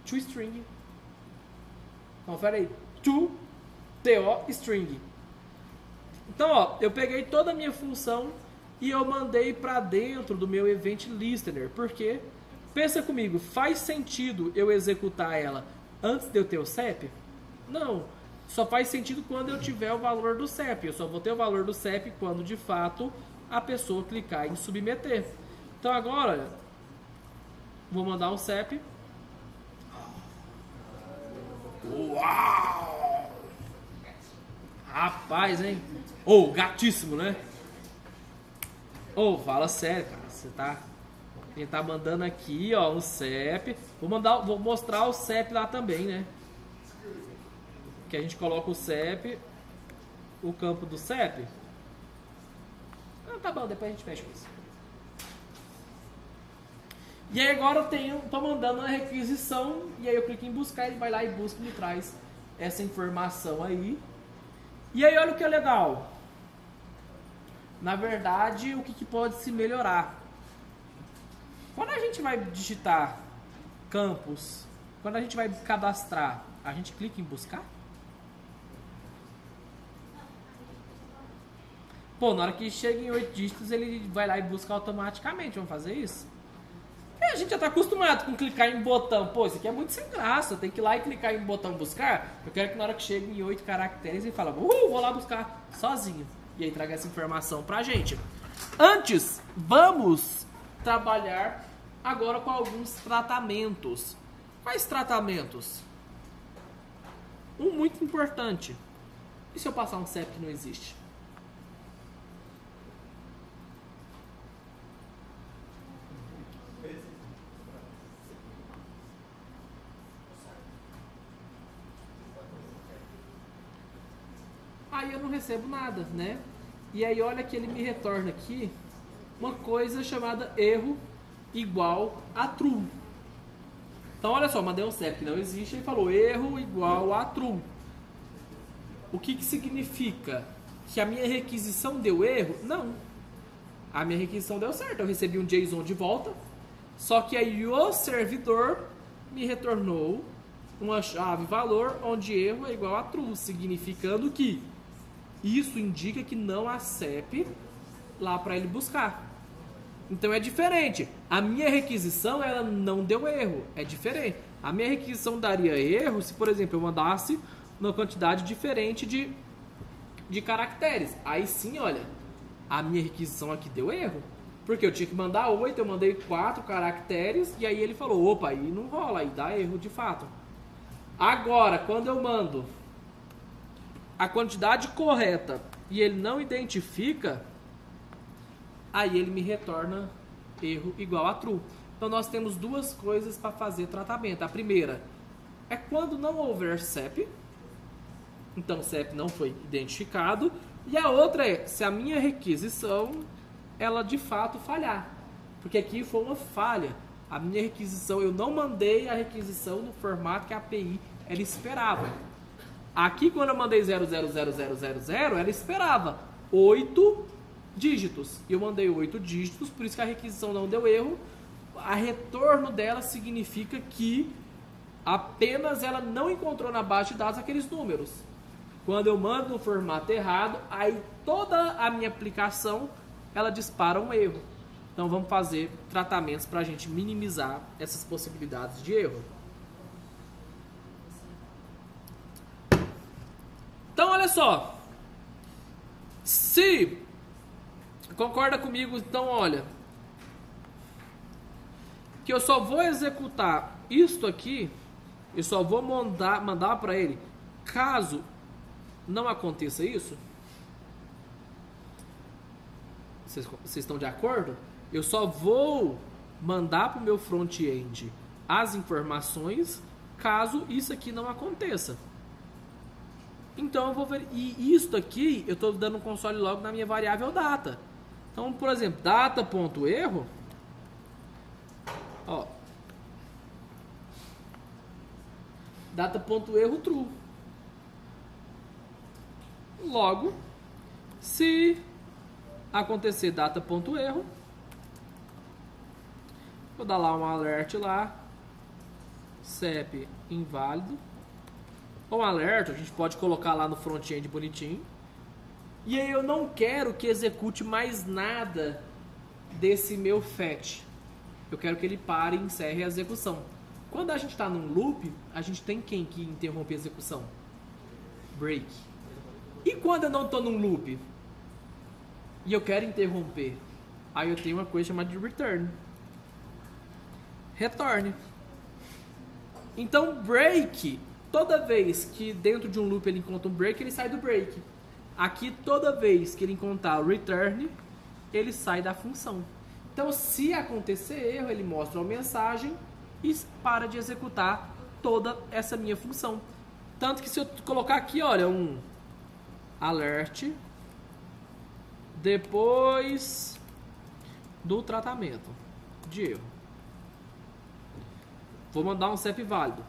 toString. Confere aí. toString. Então, ó, eu peguei toda a minha função e eu mandei para dentro do meu event listener. Por quê? Pensa comigo, faz sentido eu executar ela antes de eu ter o CEP? Não. Só faz sentido quando eu tiver o valor do CEP. Eu só vou ter o valor do CEP quando de fato a pessoa clicar em submeter. Então agora, vou mandar um CEP. Uau! Rapaz, hein? Ô, gatíssimo, né? Ô, fala sério, cara. Você tá... Quem tá mandando aqui, ó, um CEP. Vou mostrar o CEP lá também, né? Que a gente coloca o CEP, o campo do CEP. Ah, tá bom, depois a gente fecha isso. E aí agora eu tô mandando uma requisição, e aí eu clico em buscar, ele vai lá e busca e me traz essa informação aí. E aí olha o que é legal. Na verdade, o que pode se melhorar? Quando a gente vai digitar campos, quando a gente vai cadastrar, a gente clica em buscar? Pô, na hora que chega em 8 dígitos, ele vai lá e busca automaticamente. Vamos fazer isso? E a gente já tá acostumado com clicar em botão. Pô, isso aqui é muito sem graça. Tem que ir lá e clicar em botão buscar. Eu quero que na hora que chegue em 8 caracteres, ele fala, vou lá buscar sozinho. E aí traga essa informação pra gente. Antes, vamos trabalhar agora com alguns tratamentos. Quais tratamentos? Um muito importante. E se eu passar um CEP que não existe? Aí eu não recebo nada, né? E aí olha que ele me retorna aqui uma coisa chamada erro igual a true. Então olha só, mandei um CEP que não existe e falou erro igual a true. O que significa? Que a minha requisição deu erro? Não. A minha requisição deu certo, eu recebi um JSON de volta, só que aí o servidor me retornou uma chave valor onde erro é igual a true, significando que isso indica que não há CEP lá para ele buscar. Então é diferente. A minha requisição ela não deu erro, é diferente. A minha requisição daria erro se, por exemplo, eu mandasse uma quantidade diferente de caracteres. Aí sim, olha, a minha requisição aqui deu erro. Porque eu tinha que mandar 8, eu mandei 4 caracteres e aí ele falou, opa, aí não rola, aí dá erro de fato. Agora, quando eu mando a quantidade correta e ele não identifica, aí ele me retorna erro igual a true. Então nós temos duas coisas para fazer tratamento. A primeira é quando não houver CEP, então o CEP não foi identificado, e a outra é se a minha requisição ela de fato falhar, porque aqui foi uma falha. A minha requisição, eu não mandei a requisição no formato que a API ela esperava. Aqui quando eu mandei 00000, ela esperava 8 dígitos. E eu mandei 8 dígitos, por isso que a requisição não deu erro. A retorno dela significa que apenas ela não encontrou na base de dados aqueles números. Quando eu mando no formato errado, aí toda a minha aplicação ela dispara um erro. Então vamos fazer tratamentos para a gente minimizar essas possibilidades de erro. Então olha só, se concorda comigo, então olha, que eu só vou executar isto aqui, eu só vou mandar para ele caso não aconteça isso, vocês estão de acordo? Eu só vou mandar para o meu front-end as informações caso isso aqui não aconteça. Então eu vou ver. E isso aqui eu estou dando um console log na minha variável data. Então, por exemplo, data.erro. Ó. Data.erro true. Logo, se acontecer data.erro, vou dar lá um alert lá. CEP inválido. Um alerta, a gente pode colocar lá no front-end bonitinho. E aí eu não quero que execute mais nada desse meu fetch. Eu quero que ele pare e encerre a execução. Quando a gente está num loop, a gente tem quem que interrompe a execução? Break. E quando eu não estou num loop e eu quero interromper, aí eu tenho uma coisa chamada de return. Retorne. Então break, toda vez que dentro de um loop ele encontra um break, ele sai do break. Aqui, toda vez que ele encontrar o return, ele sai da função. Então, se acontecer erro, ele mostra uma mensagem e para de executar toda essa minha função. Tanto que se eu colocar aqui, olha, um alert depois do tratamento de erro. Vou mandar um CEP válido.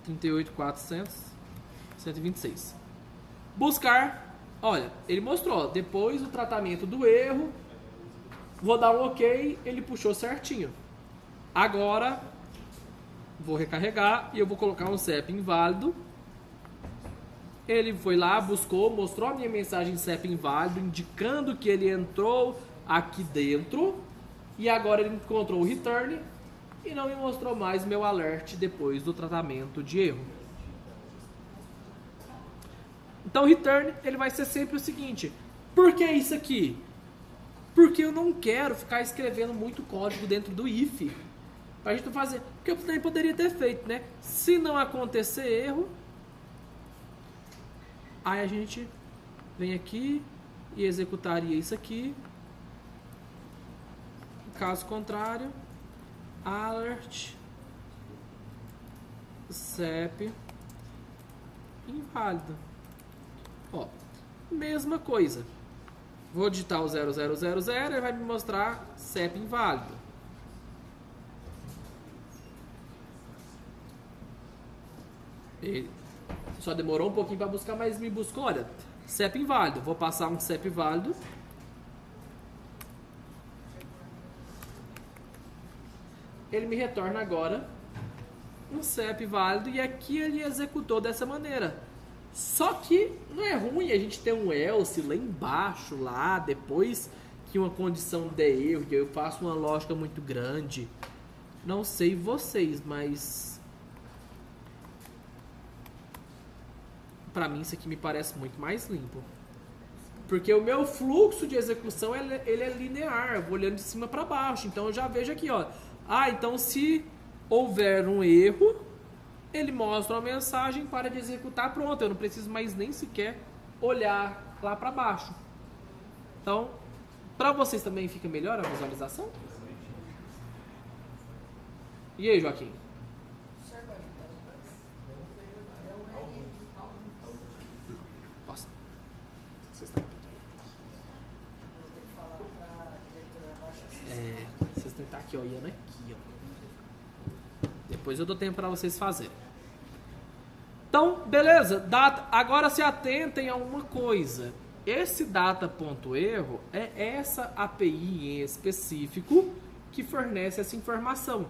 38.400, 126. Buscar. Olha, ele mostrou, ó, depois do tratamento do erro, vou dar um ok, ele puxou certinho. Agora, vou recarregar e eu vou colocar um CEP inválido. Ele foi lá, buscou, mostrou a minha mensagem CEP inválido, indicando que ele entrou aqui dentro. E agora ele encontrou o return e não me mostrou mais meu alert depois do tratamento de erro. Então o return ele vai ser sempre o seguinte. Por que isso aqui? Porque eu não quero ficar escrevendo muito código dentro do if. Pra gente não fazer. Porque eu também poderia ter feito, né? Se não acontecer erro, aí a gente vem aqui e executaria isso aqui. Caso contrário, alert CEP inválido. Ó, mesma coisa. Vou digitar o 0000 e vai me mostrar CEP inválido. Ele só demorou um pouquinho para buscar, mas me buscou. Olha, CEP inválido. Vou passar um CEP válido. Ele me retorna agora um CEP válido e aqui ele executou dessa maneira. Só que não é ruim a gente ter um else lá embaixo, lá, depois que uma condição der erro, e eu faço uma lógica muito grande. Não sei vocês, mas pra mim isso aqui me parece muito mais limpo. Porque o meu fluxo de execução ele é linear, eu vou olhando de cima para baixo. Então eu já vejo aqui, ó. Ah, então se houver um erro, ele mostra uma mensagem para de executar, pronto. Eu não preciso mais nem sequer olhar lá para baixo. Então, para vocês também fica melhor a visualização? E aí, Joaquim? Posso? Vocês têm que estar aqui olhando aqui, ó. Depois eu dou tempo para vocês fazerem. Então, beleza. Agora se atentem a uma coisa. Esse data.erro é essa API em específico que fornece essa informação.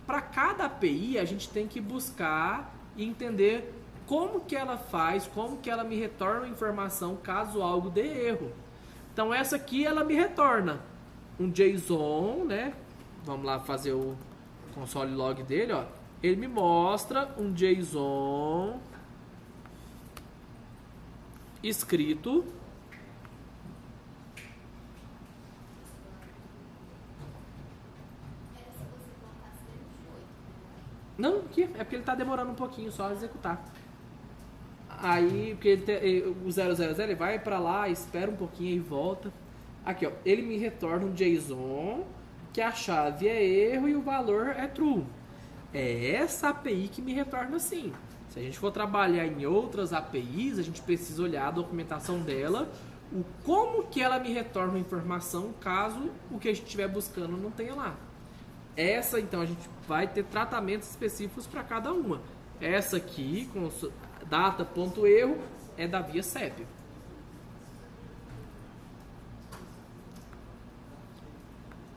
Para cada API, a gente tem que buscar e entender como que ela faz, como que ela me retorna a informação caso algo dê erro. Então, essa aqui, ela me retorna um JSON, né? Vamos lá fazer o console log dele, ó. Ele me mostra um JSON escrito não, aqui é porque ele tá demorando um pouquinho só a executar. Aí, porque o 000 ele vai pra lá, espera um pouquinho e volta. Aqui, ó, ele me retorna um JSON que a chave é erro e o valor é true. É essa API que me retorna assim. Se a gente for trabalhar em outras APIs, a gente precisa olhar a documentação dela, o como que ela me retorna a informação caso o que a gente estiver buscando não tenha lá. Essa, então, a gente vai ter tratamentos específicos para cada uma. Essa aqui, com data.erro, é da via CEP.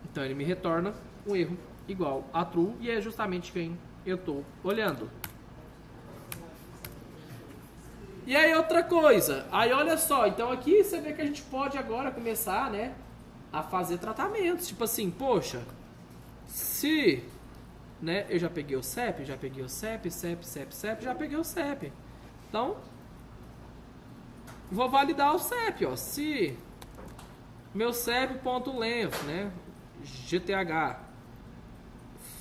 Então ele me retorna um erro igual a true e é justamente quem eu estou olhando. E aí outra coisa, aí olha só, então aqui você vê que a gente pode agora começar, né, a fazer tratamentos. Tipo assim, poxa, se, né, eu já peguei o CEP, já peguei o CEP, já peguei o CEP. Então, vou validar o CEP, ó. Se meu CEP.length, né, GTH,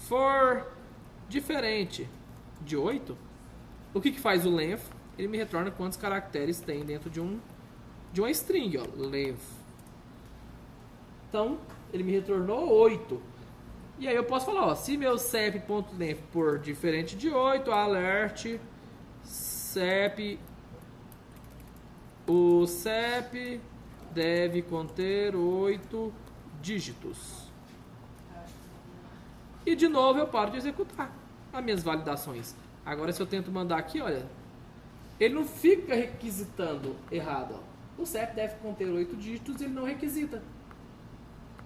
for diferente de 8, o que faz o length? Ele me retorna quantos caracteres tem dentro de uma string, ó, length. Então, ele me retornou 8. E aí eu posso falar, ó, se meu CEP.length for diferente de 8, alert CEP, o CEP deve conter 8 dígitos. E de novo eu paro de executar as minhas validações. Agora se eu tento mandar aqui, olha, ele não fica requisitando errado. Ó. O CEP deve conter 8 dígitos, ele não requisita.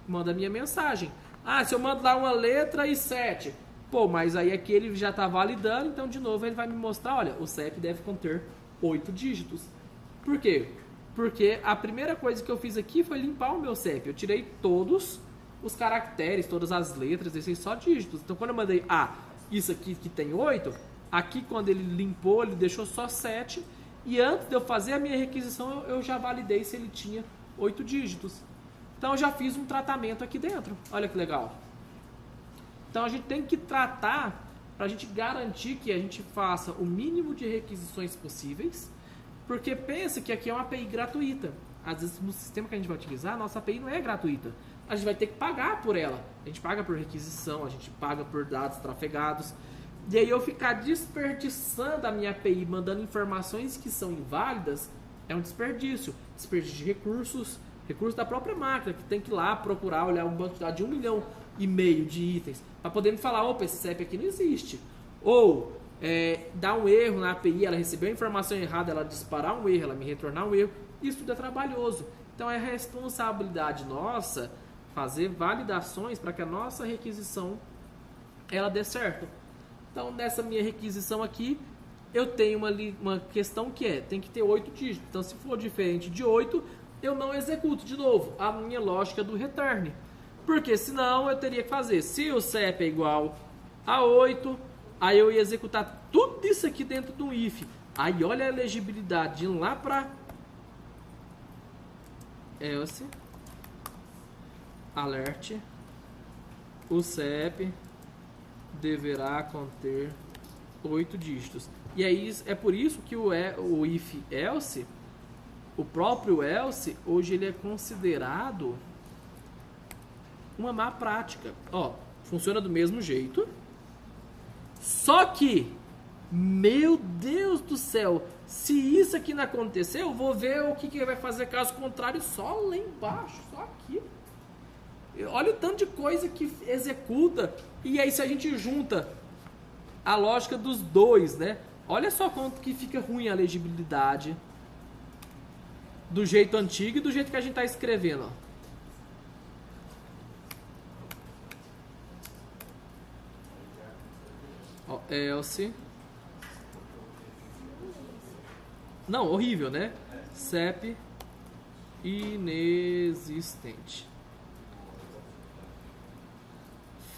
Manda a minha mensagem. Ah, se eu mando lá uma letra e 7. Pô, mas aí aqui ele já está validando, então de novo ele vai me mostrar, olha, o CEP deve conter 8 dígitos. Por quê? Porque a primeira coisa que eu fiz aqui foi limpar o meu CEP. Eu tirei todos os caracteres, todas as letras, deixei só dígitos. Então quando eu mandei, isso aqui que tem 8, aqui quando ele limpou, ele deixou só 7. E antes de eu fazer a minha requisição, eu já validei se ele tinha 8 dígitos. Então eu já fiz um tratamento aqui dentro. Olha que legal. Então a gente tem que tratar para a gente garantir que a gente faça o mínimo de requisições possíveis. Porque pensa que aqui é uma API gratuita. Às vezes no sistema que a gente vai utilizar, a nossa API não é gratuita. A gente vai ter que pagar por ela. A gente paga por requisição, a gente paga por dados trafegados. E aí eu ficar desperdiçando a minha API, mandando informações que são inválidas, é um desperdício. Desperdício de recursos da própria máquina, que tem que ir lá procurar, olhar um banco de dados de 1,5 milhão de itens, para poder me falar, opa, esse CEP aqui não existe. Ou dar um erro na API, ela recebeu a informação errada, ela disparar um erro, ela me retornar um erro. Isso tudo é trabalhoso. Então é responsabilidade nossa fazer validações para que a nossa requisição ela dê certo. Então nessa minha requisição aqui, eu tenho uma questão que tem que ter 8 dígitos. Então se for diferente de 8, eu não executo de novo a minha lógica do return. Porque senão eu teria que fazer, se o CEP é igual a 8, aí eu ia executar tudo isso aqui dentro do if. Aí olha a elegibilidade de ir lá para else alert o CEP deverá conter 8 dígitos. E aí é por isso que o if else, o próprio else, hoje ele é considerado uma má prática. Ó, funciona do mesmo jeito. Só que, meu Deus do céu, se isso aqui não acontecer, eu vou ver o que vai fazer caso contrário só lá embaixo, só aqui. Olha o tanto de coisa que executa. E aí se a gente junta a lógica dos dois, né? Olha só quanto que fica ruim a legibilidade do jeito antigo e do jeito que a gente está escrevendo. Ó, else. Não, horrível, né? CEP inexistente.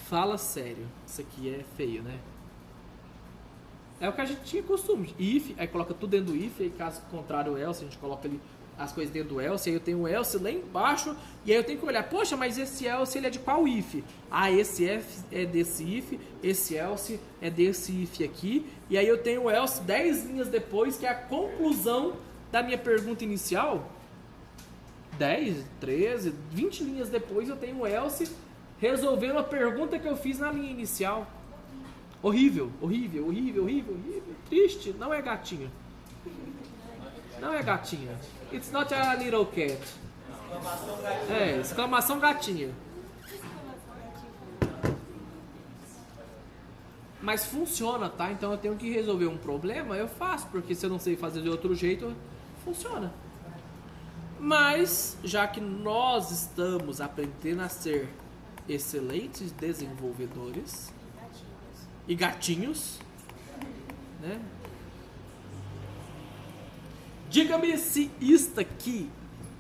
Fala sério. Isso aqui é feio, né? É o que a gente tinha costume. If, aí coloca tudo dentro do if, aí caso contrário else, a gente coloca ali as coisas dentro do else, aí eu tenho um else lá embaixo, e aí eu tenho que olhar, poxa, mas esse else ele é de qual if? Ah, esse if é desse if, esse else é desse if aqui, e aí eu tenho o else 10 linhas depois, que é a conclusão da minha pergunta inicial. 10, 13, 20 linhas depois eu tenho o else resolvendo a pergunta que eu fiz na linha inicial. Horrível, horrível, horrível, horrível, horrível. Triste, não é gatinho. Não é gatinha. It's not a little cat. É, exclamação gatinha. Mas funciona, tá? Então eu tenho que resolver um problema, eu faço, porque se eu não sei fazer de outro jeito, funciona. Mas, já que nós estamos aprendendo a ser excelentes desenvolvedores e gatinhos, né? Diga-me se isto aqui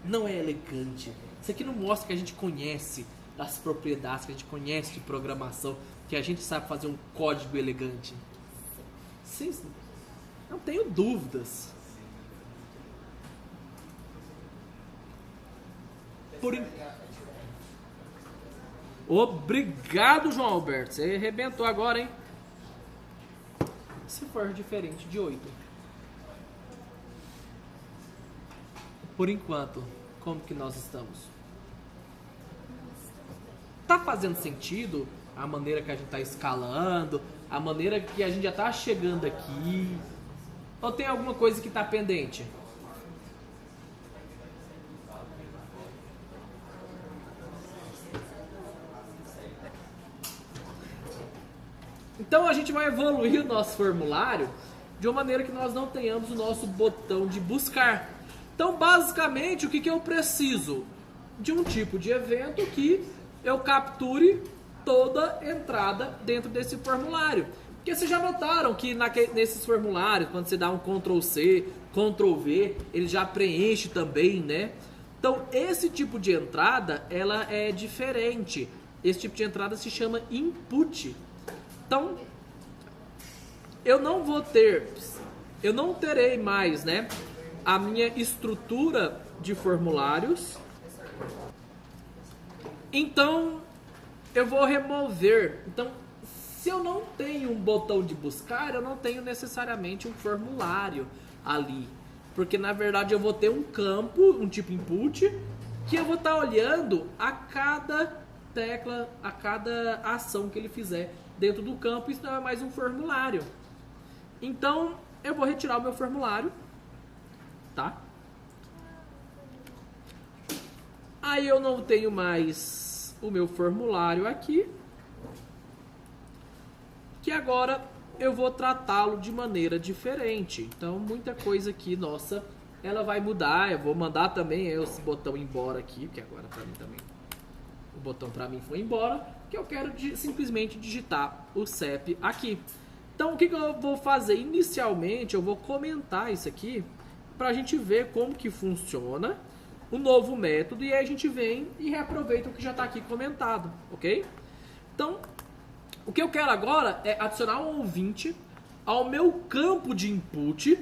não é elegante. Isso aqui não mostra que a gente conhece das propriedades, que a gente conhece de programação, que a gente sabe fazer um código elegante. Sim, não tenho dúvidas. Obrigado, João Alberto. Você arrebentou agora, hein? Se for diferente de 8. Por enquanto, como que nós estamos? Tá fazendo sentido a maneira que a gente tá escalando, a maneira que a gente já tá chegando aqui? Ou tem alguma coisa que tá pendente? Então a gente vai evoluir o nosso formulário de uma maneira que nós não tenhamos o nosso botão de buscar. Então basicamente o que eu preciso? De um tipo de evento que eu capture toda entrada dentro desse formulário. Porque vocês já notaram que nesses formulários, quando você dá um Ctrl C, Ctrl V, ele já preenche também, né? Então esse tipo de entrada, ela é diferente. Esse tipo de entrada se chama input. Então, eu não terei mais, né, a minha estrutura de formulários. Então, eu vou remover. Então, se eu não tenho um botão de buscar, eu não tenho necessariamente um formulário ali. Porque, na verdade, eu vou ter um campo, um tipo input, que eu vou estar olhando a cada tecla, a cada ação que ele fizer dentro do campo. Isso não é mais um formulário. Então, eu vou retirar o meu formulário, tá? Aí eu não tenho mais o meu formulário aqui, que agora eu vou tratá-lo de maneira diferente. Então, muita coisa aqui, nossa, ela vai mudar. Eu vou mandar também esse botão embora aqui, que agora para mim também, o botão para mim foi embora, que eu quero simplesmente digitar o CEP aqui. Então, o que eu vou fazer? Inicialmente, eu vou comentar isso aqui para a gente ver como que funciona o novo método, e aí a gente vem e reaproveita o que já está aqui comentado, ok? Então, o que eu quero agora é adicionar um ouvinte ao meu campo de input,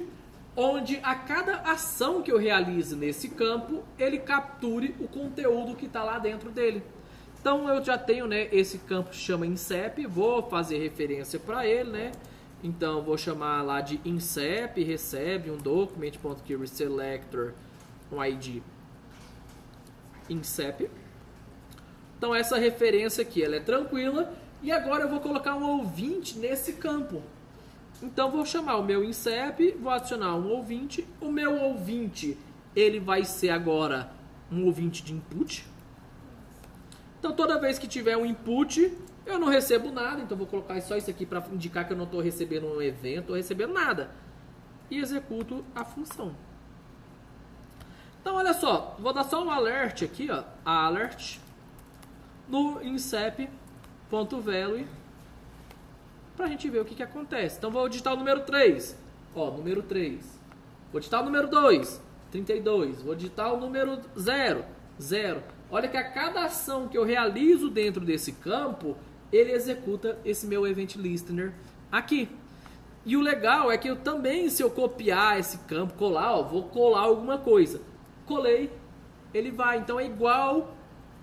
onde a cada ação que eu realize nesse campo, ele capture o conteúdo que está lá dentro dele. Então eu já tenho, né, esse campo que chama INCEP, vou fazer referência para ele, né? Então vou chamar lá de INCEP, recebe um document.querySelector, um ID INCEP. Então essa referência aqui, ela é tranquila. E agora eu vou colocar um ouvinte nesse campo. Então vou chamar o meu INCEP, vou adicionar um ouvinte. O meu ouvinte, ele vai ser agora um ouvinte de input. Então toda vez que tiver um input, eu não recebo nada. Então vou colocar só isso aqui para indicar que eu não estou recebendo um evento, ou recebendo nada. E executo a função. Então olha só, vou dar só um alert aqui, ó, alert no INCEP.value para a gente ver o que acontece. Então vou digitar o número 3. Ó, número 3. Vou digitar o número 2, 32. Vou digitar o número 0, 0. Olha que a cada ação que eu realizo dentro desse campo, ele executa esse meu event listener aqui. E o legal é que eu também, se eu copiar esse campo, colar, ó, vou colar alguma coisa. colei, ele vai. Então é igual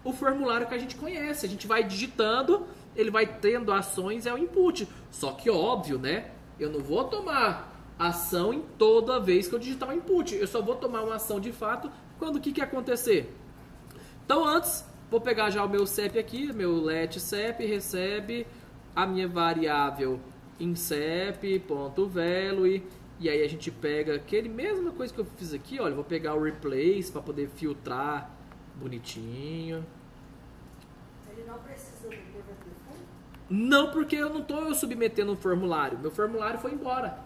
o formulário que a gente conhece. A gente vai digitando, ele vai tendo ações, é o input. Só que óbvio, né? Eu não vou tomar ação em toda vez que eu digitar um input. Eu só vou tomar uma ação de fato quando o que acontecer. Então antes, vou pegar já o meu CEP aqui, meu let CEP recebe a minha variável inCEP.value, e aí a gente pega aquele mesma coisa que eu fiz aqui, olha, vou pegar o replace para poder filtrar bonitinho. Ele não precisa do evento default? Não, porque eu não estou submetendo um formulário. Meu formulário foi embora.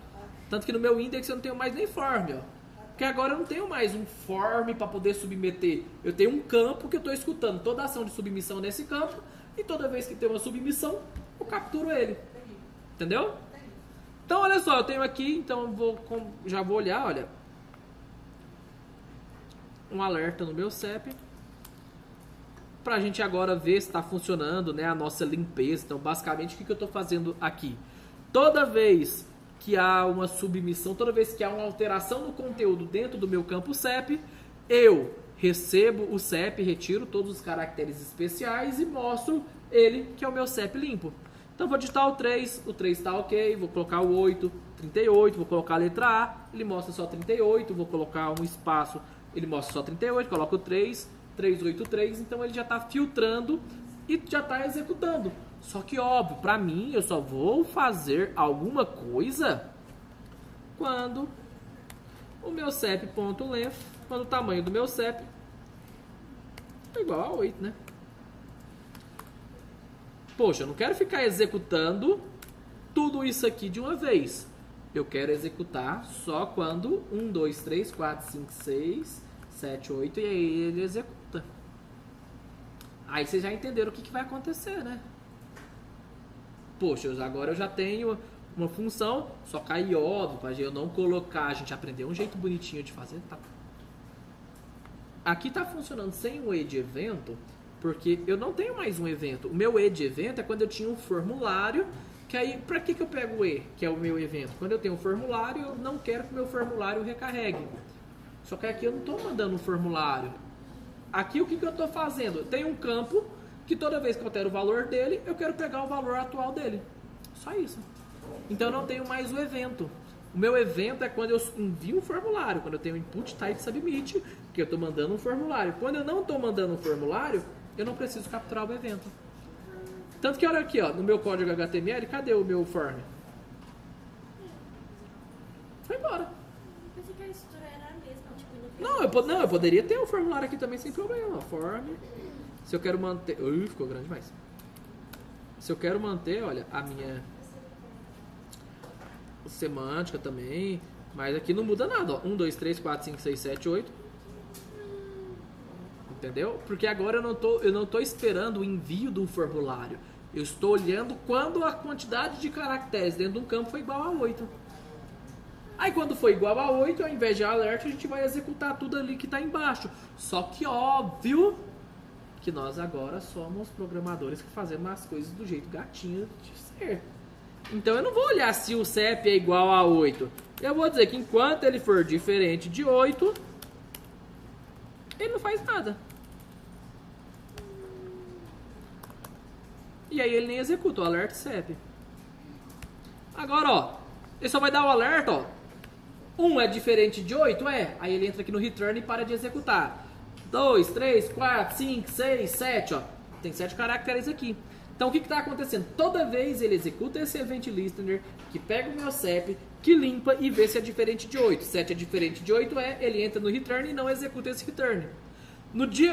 Tanto que no meu index eu não tenho mais nem form, ó. Porque agora eu não tenho mais um form para poder submeter. Eu tenho um campo que eu estou escutando toda a ação de submissão nesse campo, e toda vez que tem uma submissão, eu capturo ele. Entendeu? Então, olha só, eu tenho aqui, então já vou olhar, olha. Um alerta no meu CEP. Pra gente agora ver se está funcionando, né, a nossa limpeza. Então, basicamente, o que eu estou fazendo aqui? Toda vez que há uma submissão, toda vez que há uma alteração no conteúdo dentro do meu campo CEP, eu recebo o CEP, retiro todos os caracteres especiais e mostro ele, que é o meu CEP limpo. Então vou digitar o 3 está ok, vou colocar o 8, 38, vou colocar a letra A, ele mostra só 38, vou colocar um espaço, ele mostra só 38, coloco o 383, então ele já está filtrando e já está executando. Só que óbvio, para mim eu só vou fazer alguma coisa quando o meu CEP.length, quando o tamanho do meu CEP é igual a 8, né? Poxa, eu não quero ficar executando tudo isso aqui de uma vez. Eu quero executar só quando 1, 2, 3, 4, 5, 6, 7, 8 e aí ele executa. Aí vocês já entenderam o que vai acontecer, né? Poxa, agora eu já tenho uma função, só que aí óbvio, para eu não colocar, a gente aprendeu um jeito bonitinho de fazer, tá? Aqui tá funcionando sem o ed evento, porque eu não tenho mais um evento. O meu ed evento é quando eu tinha um formulário, que aí, pra que eu pego o e, que é o meu evento? Quando eu tenho um formulário, eu não quero que o meu formulário recarregue. Só que aqui eu não estou mandando um formulário. Aqui o que eu estou fazendo? Tem um campo que toda vez que eu altero o valor dele, eu quero pegar o valor atual dele. Só isso. Então eu não tenho mais o evento. O meu evento é quando eu envio um formulário, quando eu tenho input type submit, que eu estou mandando um formulário. Quando eu não estou mandando um formulário, eu não preciso capturar o evento. Tanto que olha aqui, ó, no meu código HTML, cadê o meu form? Foi embora. Pensei que a estrutura era a mesma, tipo, Não, eu poderia ter um formulário aqui também sem problema. Form. Se eu quero manter... Ui, ficou grande demais. Se eu quero manter, olha, a minha semântica também. Mas aqui não muda nada, ó. 1, 2, 3, 4, 5, 6, 7, 8. Entendeu? Porque agora eu não tô esperando o envio de um formulário. Eu estou olhando quando a quantidade de caracteres dentro de um campo foi igual a 8. Aí quando for igual a 8, ao invés de alert, a gente vai executar tudo ali que está embaixo. Só que óbvio que nós agora somos programadores que fazemos as coisas do jeito gatinho de ser. Então eu não vou olhar se o CEP é igual a 8. Eu vou dizer que enquanto ele for diferente de 8, ele não faz nada. E aí ele nem executa o alert CEP. Agora, ó, ele só vai dar o alerta, ó. 1 é diferente de 8? É. Aí ele entra aqui no return e para de executar. 2, 3, 4, 5, 6, 7, ó. Tem 7 caracteres aqui. Então o que está acontecendo? Toda vez ele executa esse event listener, que pega o meu CEP, que limpa e vê se é diferente de 8. 7 é diferente de 8, ele entra no return e não executa esse return.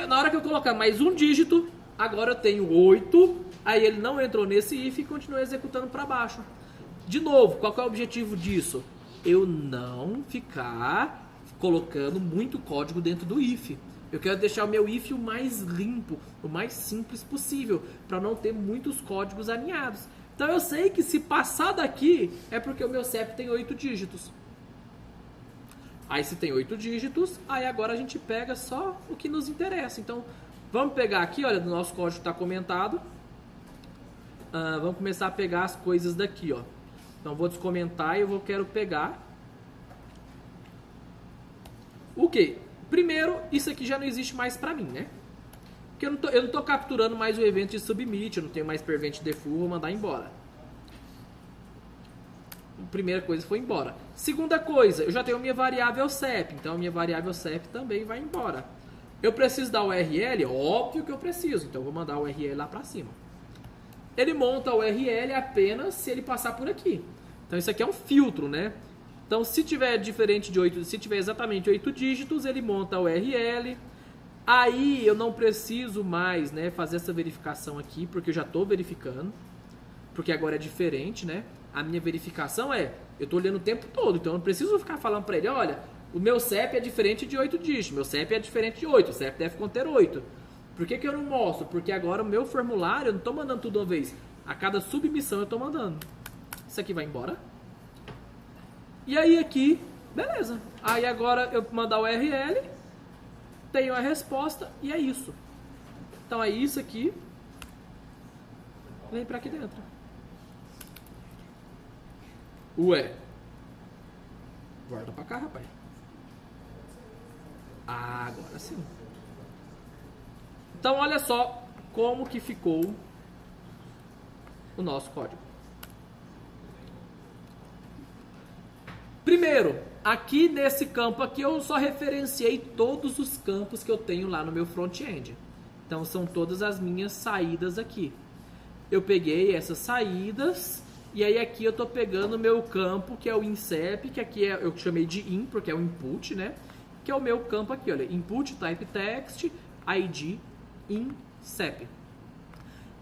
Na hora que eu colocar mais um dígito, agora eu tenho 8, aí ele não entrou nesse if e continua executando para baixo. De novo, qual que é o objetivo disso? Eu não ficar colocando muito código dentro do if. Eu quero deixar o meu if o mais limpo, o mais simples possível, para não ter muitos códigos alinhados. Então eu sei que se passar daqui, é porque o meu CEP tem 8 dígitos. Aí se tem 8 dígitos, aí agora a gente pega só o que nos interessa. Então vamos pegar aqui, olha, no nosso código está comentado. Vamos começar a pegar as coisas daqui, ó. Então vou descomentar e eu quero pegar o quê? Primeiro, isso aqui já não existe mais pra mim, né? Porque eu não tô capturando mais o evento de submit, eu não tenho mais prevent default, vou mandar embora. Primeira coisa foi embora. Segunda coisa, eu já tenho minha variável CEP, então a minha variável CEP também vai embora. Eu preciso da URL? Óbvio que eu preciso, então eu vou mandar a URL lá pra cima. Ele monta a URL apenas se ele passar por aqui. Então isso aqui é um filtro, né? Então se tiver diferente de 8, se tiver exatamente 8 dígitos, ele monta a URL. Aí eu não preciso mais, né, fazer essa verificação aqui, porque eu já estou verificando. Porque agora é diferente, né? A minha verificação eu estou olhando o tempo todo, então eu não preciso ficar falando para ele, olha, o meu CEP é diferente de 8 dígitos, meu CEP é diferente de 8, o CEP deve conter 8. Por que eu não mostro? Porque agora o meu formulário, eu não estou mandando tudo de uma vez. A cada submissão eu estou mandando. Isso aqui vai embora. E aí aqui, beleza. Aí agora eu mandar o URL, tenho a resposta e é isso. Então é isso aqui. Vem para aqui dentro. Ué. Guarda pra cá, rapaz. Ah, agora sim. Então olha só como que ficou o nosso código. Primeiro, aqui nesse campo aqui eu só referenciei todos os campos que eu tenho lá no meu front-end. Então são todas as minhas saídas aqui. Eu peguei essas saídas e aí aqui eu estou pegando o meu campo que é o INCEP, que aqui eu chamei de IN porque é o input, né? Que é o meu campo aqui, olha, input type text ID INCEP.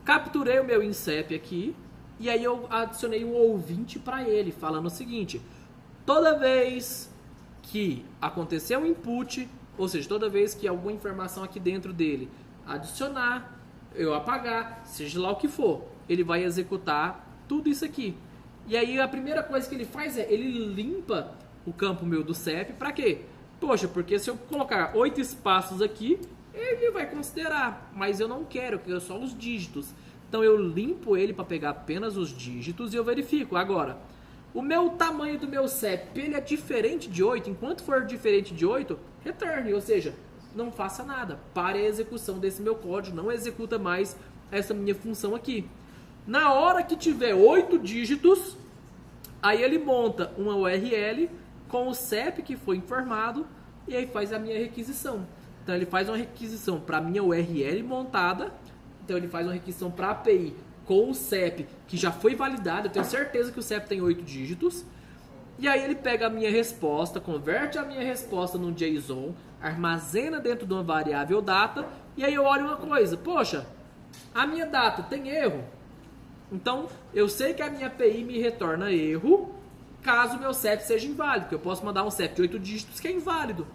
Capturei o meu INCEP aqui e aí eu adicionei um ouvinte para ele, falando o seguinte: toda vez que acontecer um input, ou seja, toda vez que alguma informação aqui dentro dele adicionar, eu apagar, seja lá o que for, ele vai executar tudo isso aqui. E aí a primeira coisa que ele faz ele limpa o campo meu do CEP. Para quê? Poxa, porque se eu colocar 8 espaços aqui, ele vai considerar, mas eu não quero, eu quero só os dígitos. Então eu limpo ele para pegar apenas os dígitos e eu verifico. Agora, o meu tamanho do meu CEP, ele é diferente de 8, enquanto for diferente de 8, return, ou seja, não faça nada. Pare a execução desse meu código, não executa mais essa minha função aqui. Na hora que tiver 8 dígitos, aí ele monta uma URL com o CEP que foi informado e aí faz a minha requisição. Então ele faz uma requisição para a minha URL montada, então ele faz uma requisição para a API com o CEP que já foi validado, eu tenho certeza que o CEP tem 8 dígitos, e aí ele pega a minha resposta, converte a minha resposta num JSON, armazena dentro de uma variável data, e aí eu olho uma coisa, poxa, a minha data tem erro, então eu sei que a minha API me retorna erro caso o meu CEP seja inválido, porque eu posso mandar um CEP de 8 dígitos que é inválido.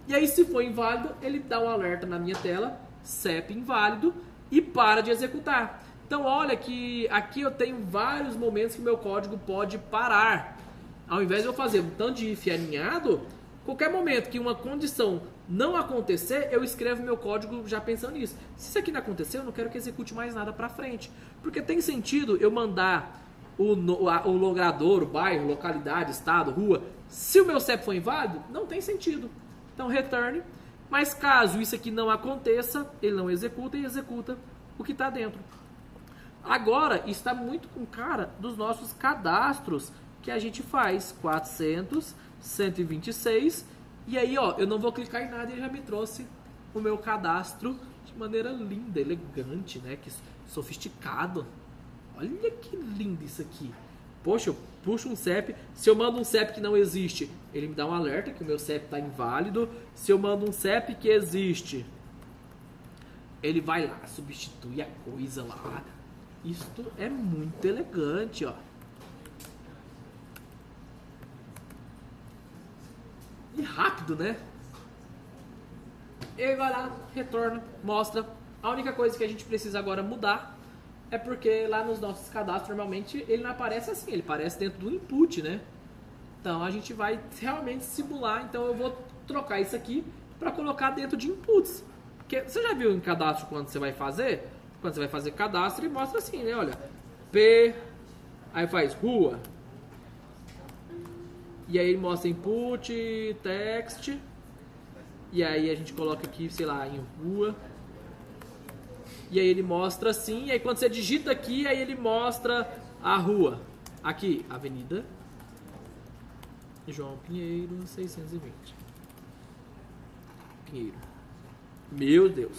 E aí, se for inválido, ele dá um alerta na minha tela, CEP inválido, e para de executar. Então, olha que aqui eu tenho vários momentos que o meu código pode parar. Ao invés de eu fazer um tanto de if alinhado, qualquer momento que uma condição não acontecer, eu escrevo meu código já pensando nisso. Se isso aqui não acontecer, eu não quero que execute mais nada para frente. Porque tem sentido eu mandar o logrador, o bairro, localidade, estado, rua, se o meu CEP for inválido, não tem sentido. Então, return, mas caso isso aqui não aconteça, ele não executa e executa o que está dentro. Agora, está muito com cara dos nossos cadastros que a gente faz, 400, 126, e aí, ó, eu não vou clicar em nada e ele já me trouxe o meu cadastro de maneira linda, elegante, né, que sofisticado. Olha que lindo isso aqui. Poxa, eu puxo um CEP. Se eu mando um CEP que não existe, ele me dá um alerta que o meu CEP está inválido. Se eu mando um CEP que existe, ele vai lá, substitui a coisa lá. Isto é muito elegante, ó. E rápido, né? Ele vai lá, retorna, mostra. A única coisa que a gente precisa agora mudar é porque lá nos nossos cadastros, normalmente, ele não aparece assim, ele aparece dentro do input, né? Então, a gente vai realmente simular, então eu vou trocar isso aqui para colocar dentro de inputs. Porque você já viu em cadastro quando você vai fazer? Quando você vai fazer cadastro, ele mostra assim, né? Olha, P, aí faz rua. E aí ele mostra input, text, E aí a gente coloca aqui, sei lá, em rua. E aí ele mostra assim, e aí quando você digita aqui, aí ele mostra a rua. Aqui, Avenida João Pinheiro, 620. Pinheiro. Meu Deus.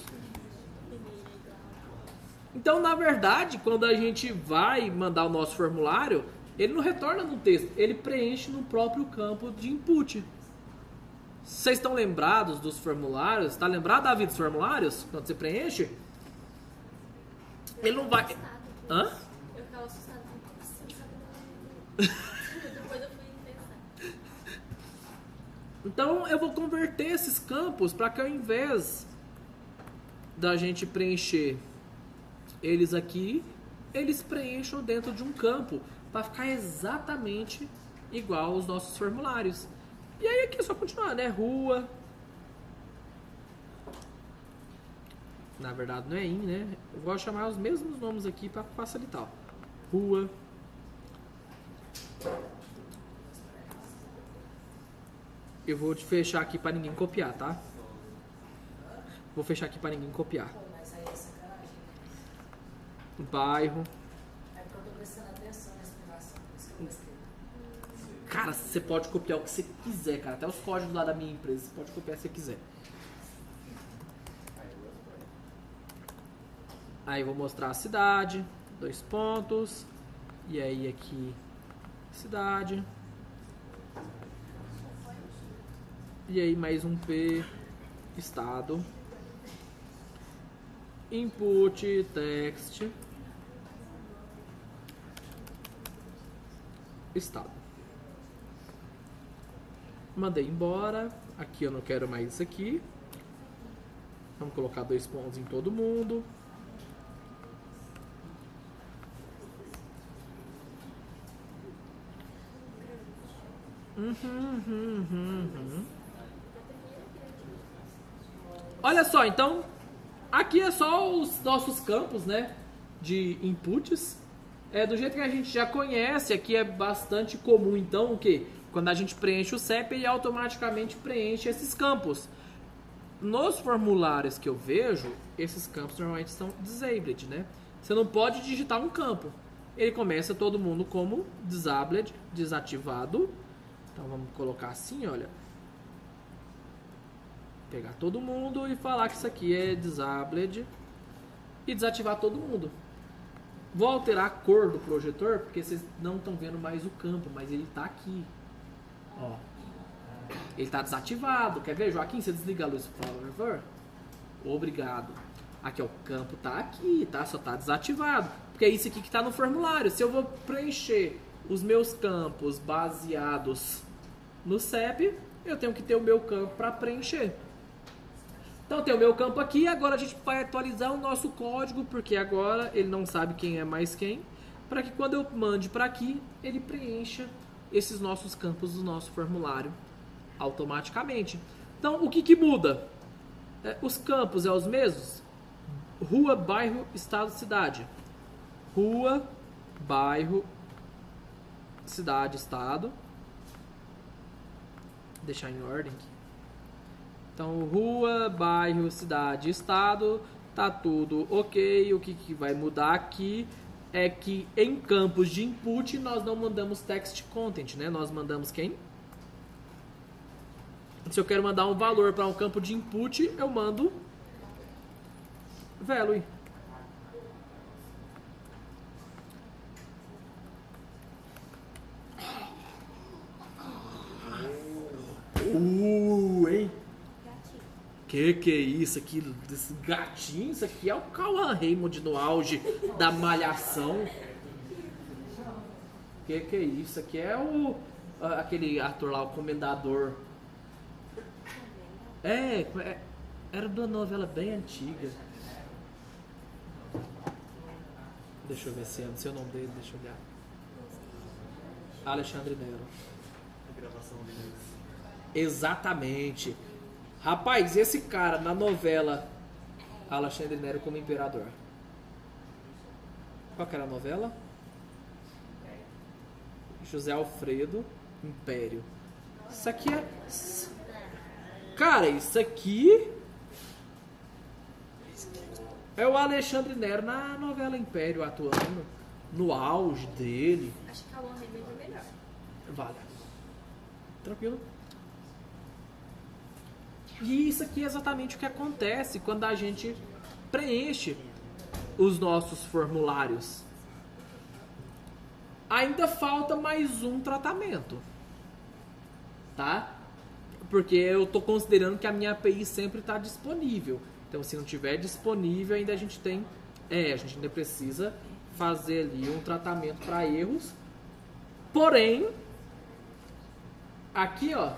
Então, na verdade, quando a gente vai mandar o nosso formulário, ele não retorna no texto, ele preenche no próprio campo de input. Vocês estão lembrados dos formulários? Está lembrado, Davi, dos formulários? Quando você preenche? Ele não vai... Hã? Eu ficava assustada. Depois eu fui pensar. Então eu vou converter esses campos para que ao invés da gente preencher eles aqui, eles preencham dentro de um campo para ficar exatamente igual aos nossos formulários. E aí aqui é só continuar, né? Rua. Na verdade não é in, né? Eu vou chamar os mesmos nomes aqui para facilitar. Ó. Rua. Eu vou te fechar aqui para ninguém copiar, tá? Vou fechar aqui para ninguém copiar. Pô, mas aí é sacanagem. Bairro. É porque eu tô prestando atenção na explicação, por isso que eu vou escrever. Cara, você pode copiar o que você quiser, cara. Até os códigos lá da minha empresa, você pode copiar se você quiser. Aí eu vou mostrar a cidade, 2 pontos. E aí aqui, cidade. E aí mais um P, estado. Input, text. Estado. Mandei embora. Aqui eu não quero mais isso aqui. Vamos colocar 2 pontos em todo mundo. Olha só, então aqui é só os nossos campos, né, de inputs. Do jeito que a gente já conhece, aqui é bastante comum, então, o que? Quando a gente preenche o CEP, ele automaticamente preenche esses campos. Nos formulários que eu vejo, esses campos normalmente são disabled, né? Você não pode digitar um campo. Ele começa todo mundo como disabled, desativado. Então vamos colocar assim, olha. Pegar todo mundo e falar que isso aqui é disabled e desativar todo mundo. Vou alterar a cor do projetor, porque vocês não estão vendo mais o campo, mas ele está aqui. Ó. Ele está desativado. Quer ver, Joaquim? Você desliga a luz, por favor. Obrigado. Aqui, ó, o campo está aqui, tá? Só está desativado. Porque é isso aqui que está no formulário. Se eu vou preencher os meus campos baseados no CEP, eu tenho que ter o meu campo para preencher. Então tem o meu campo aqui, agora a gente vai atualizar o nosso código, porque agora ele não sabe quem é mais quem, para que quando eu mande para aqui, ele preencha esses nossos campos do nosso formulário automaticamente. Então o que muda? Os campos é os mesmos? Rua, bairro, estado, cidade. Rua, bairro, cidade, estado. Vou deixar em ordem aqui. Então, rua, bairro, cidade, estado, tá tudo ok. O que vai mudar aqui é que em campos de input nós não mandamos text content, né? Nós mandamos quem? Se eu quero mandar um valor para um campo de input, eu mando value. Hein? Que é isso aqui? Desse gatinho? Isso aqui é o Cauã Raymond no auge da malhação. Que é isso? Aqui é aquele ator lá, o Comendador. Era de uma novela bem antiga. Deixa eu ver se é o nome dele, deixa eu olhar. Alexandre Nero. A gravação deles. Exatamente. Rapaz, esse cara na novela Alexandre Nero como imperador. Qual que era a novela? José Alfredo, Império. Isso aqui é... Cara, isso aqui é o Alexandre Nero na novela Império atuando, no auge dele. Acho que a One Raven é melhor. Vale. Tranquilo. E isso aqui é exatamente o que acontece quando a gente preenche os nossos formulários. Ainda falta mais um tratamento, tá? Porque eu tô considerando que a minha API sempre está disponível. Então, se não tiver disponível, ainda a gente tem... a gente ainda precisa fazer ali um tratamento para erros. Porém, aqui, ó,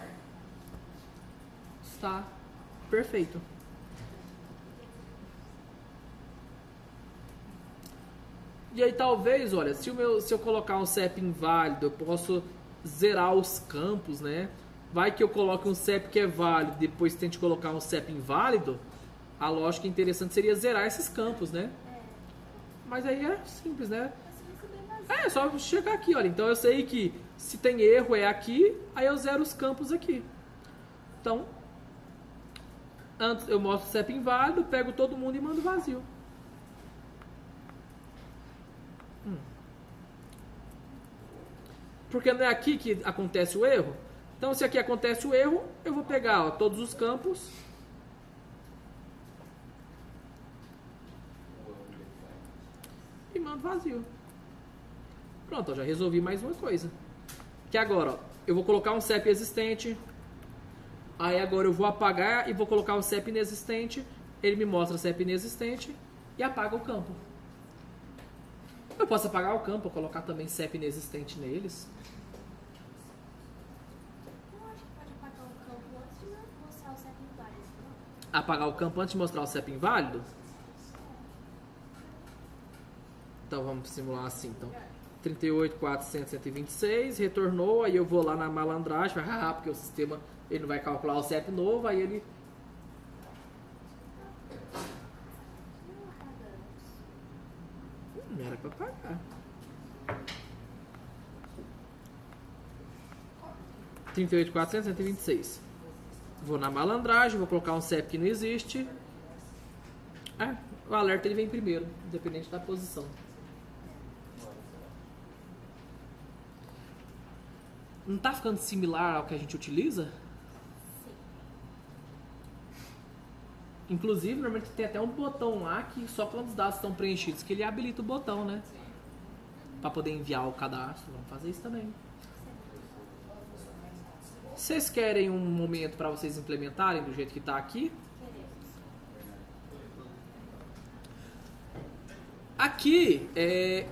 está perfeito. E aí talvez, olha, se eu colocar um CEP inválido, eu posso zerar os campos, né? Vai que eu coloque um CEP que é válido, depois tente colocar um CEP inválido, a lógica interessante seria zerar esses campos, né? Mas aí é simples, né? É só chegar aqui, olha. Então eu sei que se tem erro é aqui, aí eu zero os campos aqui. Então, antes eu mostro o CEP inválido, pego todo mundo e mando vazio. Porque não é aqui que acontece o erro? Então, se aqui acontece o erro, eu vou pegar, ó, todos os campos e mando vazio. Pronto, eu já resolvi mais uma coisa. Que agora, ó, eu vou colocar um CEP existente. Aí agora eu vou apagar e vou colocar o CEP inexistente. Ele me mostra o CEP inexistente e apaga o campo. Eu posso apagar o campo, colocar também CEP inexistente neles. Eu acho que pode apagar o campo antes de mostrar o CEP inválido. Apagar o campo antes de mostrar o CEP inválido? Então vamos simular assim. Então, 38.400.126, retornou, aí eu vou lá na malandragem, porque o sistema ele não vai calcular o CEP novo, aí ele... Não era pra pagar. 38.400.126. Vou na malandragem, vou colocar um CEP que não existe. O alerta ele vem primeiro, independente da posição. Não tá ficando similar ao que a gente utiliza? Sim. Inclusive, normalmente tem até um botão lá que só quando os dados estão preenchidos que ele habilita o botão, né? Para poder enviar o cadastro. Vamos fazer isso também. Vocês querem um momento para vocês implementarem do jeito que está aqui? Aqui,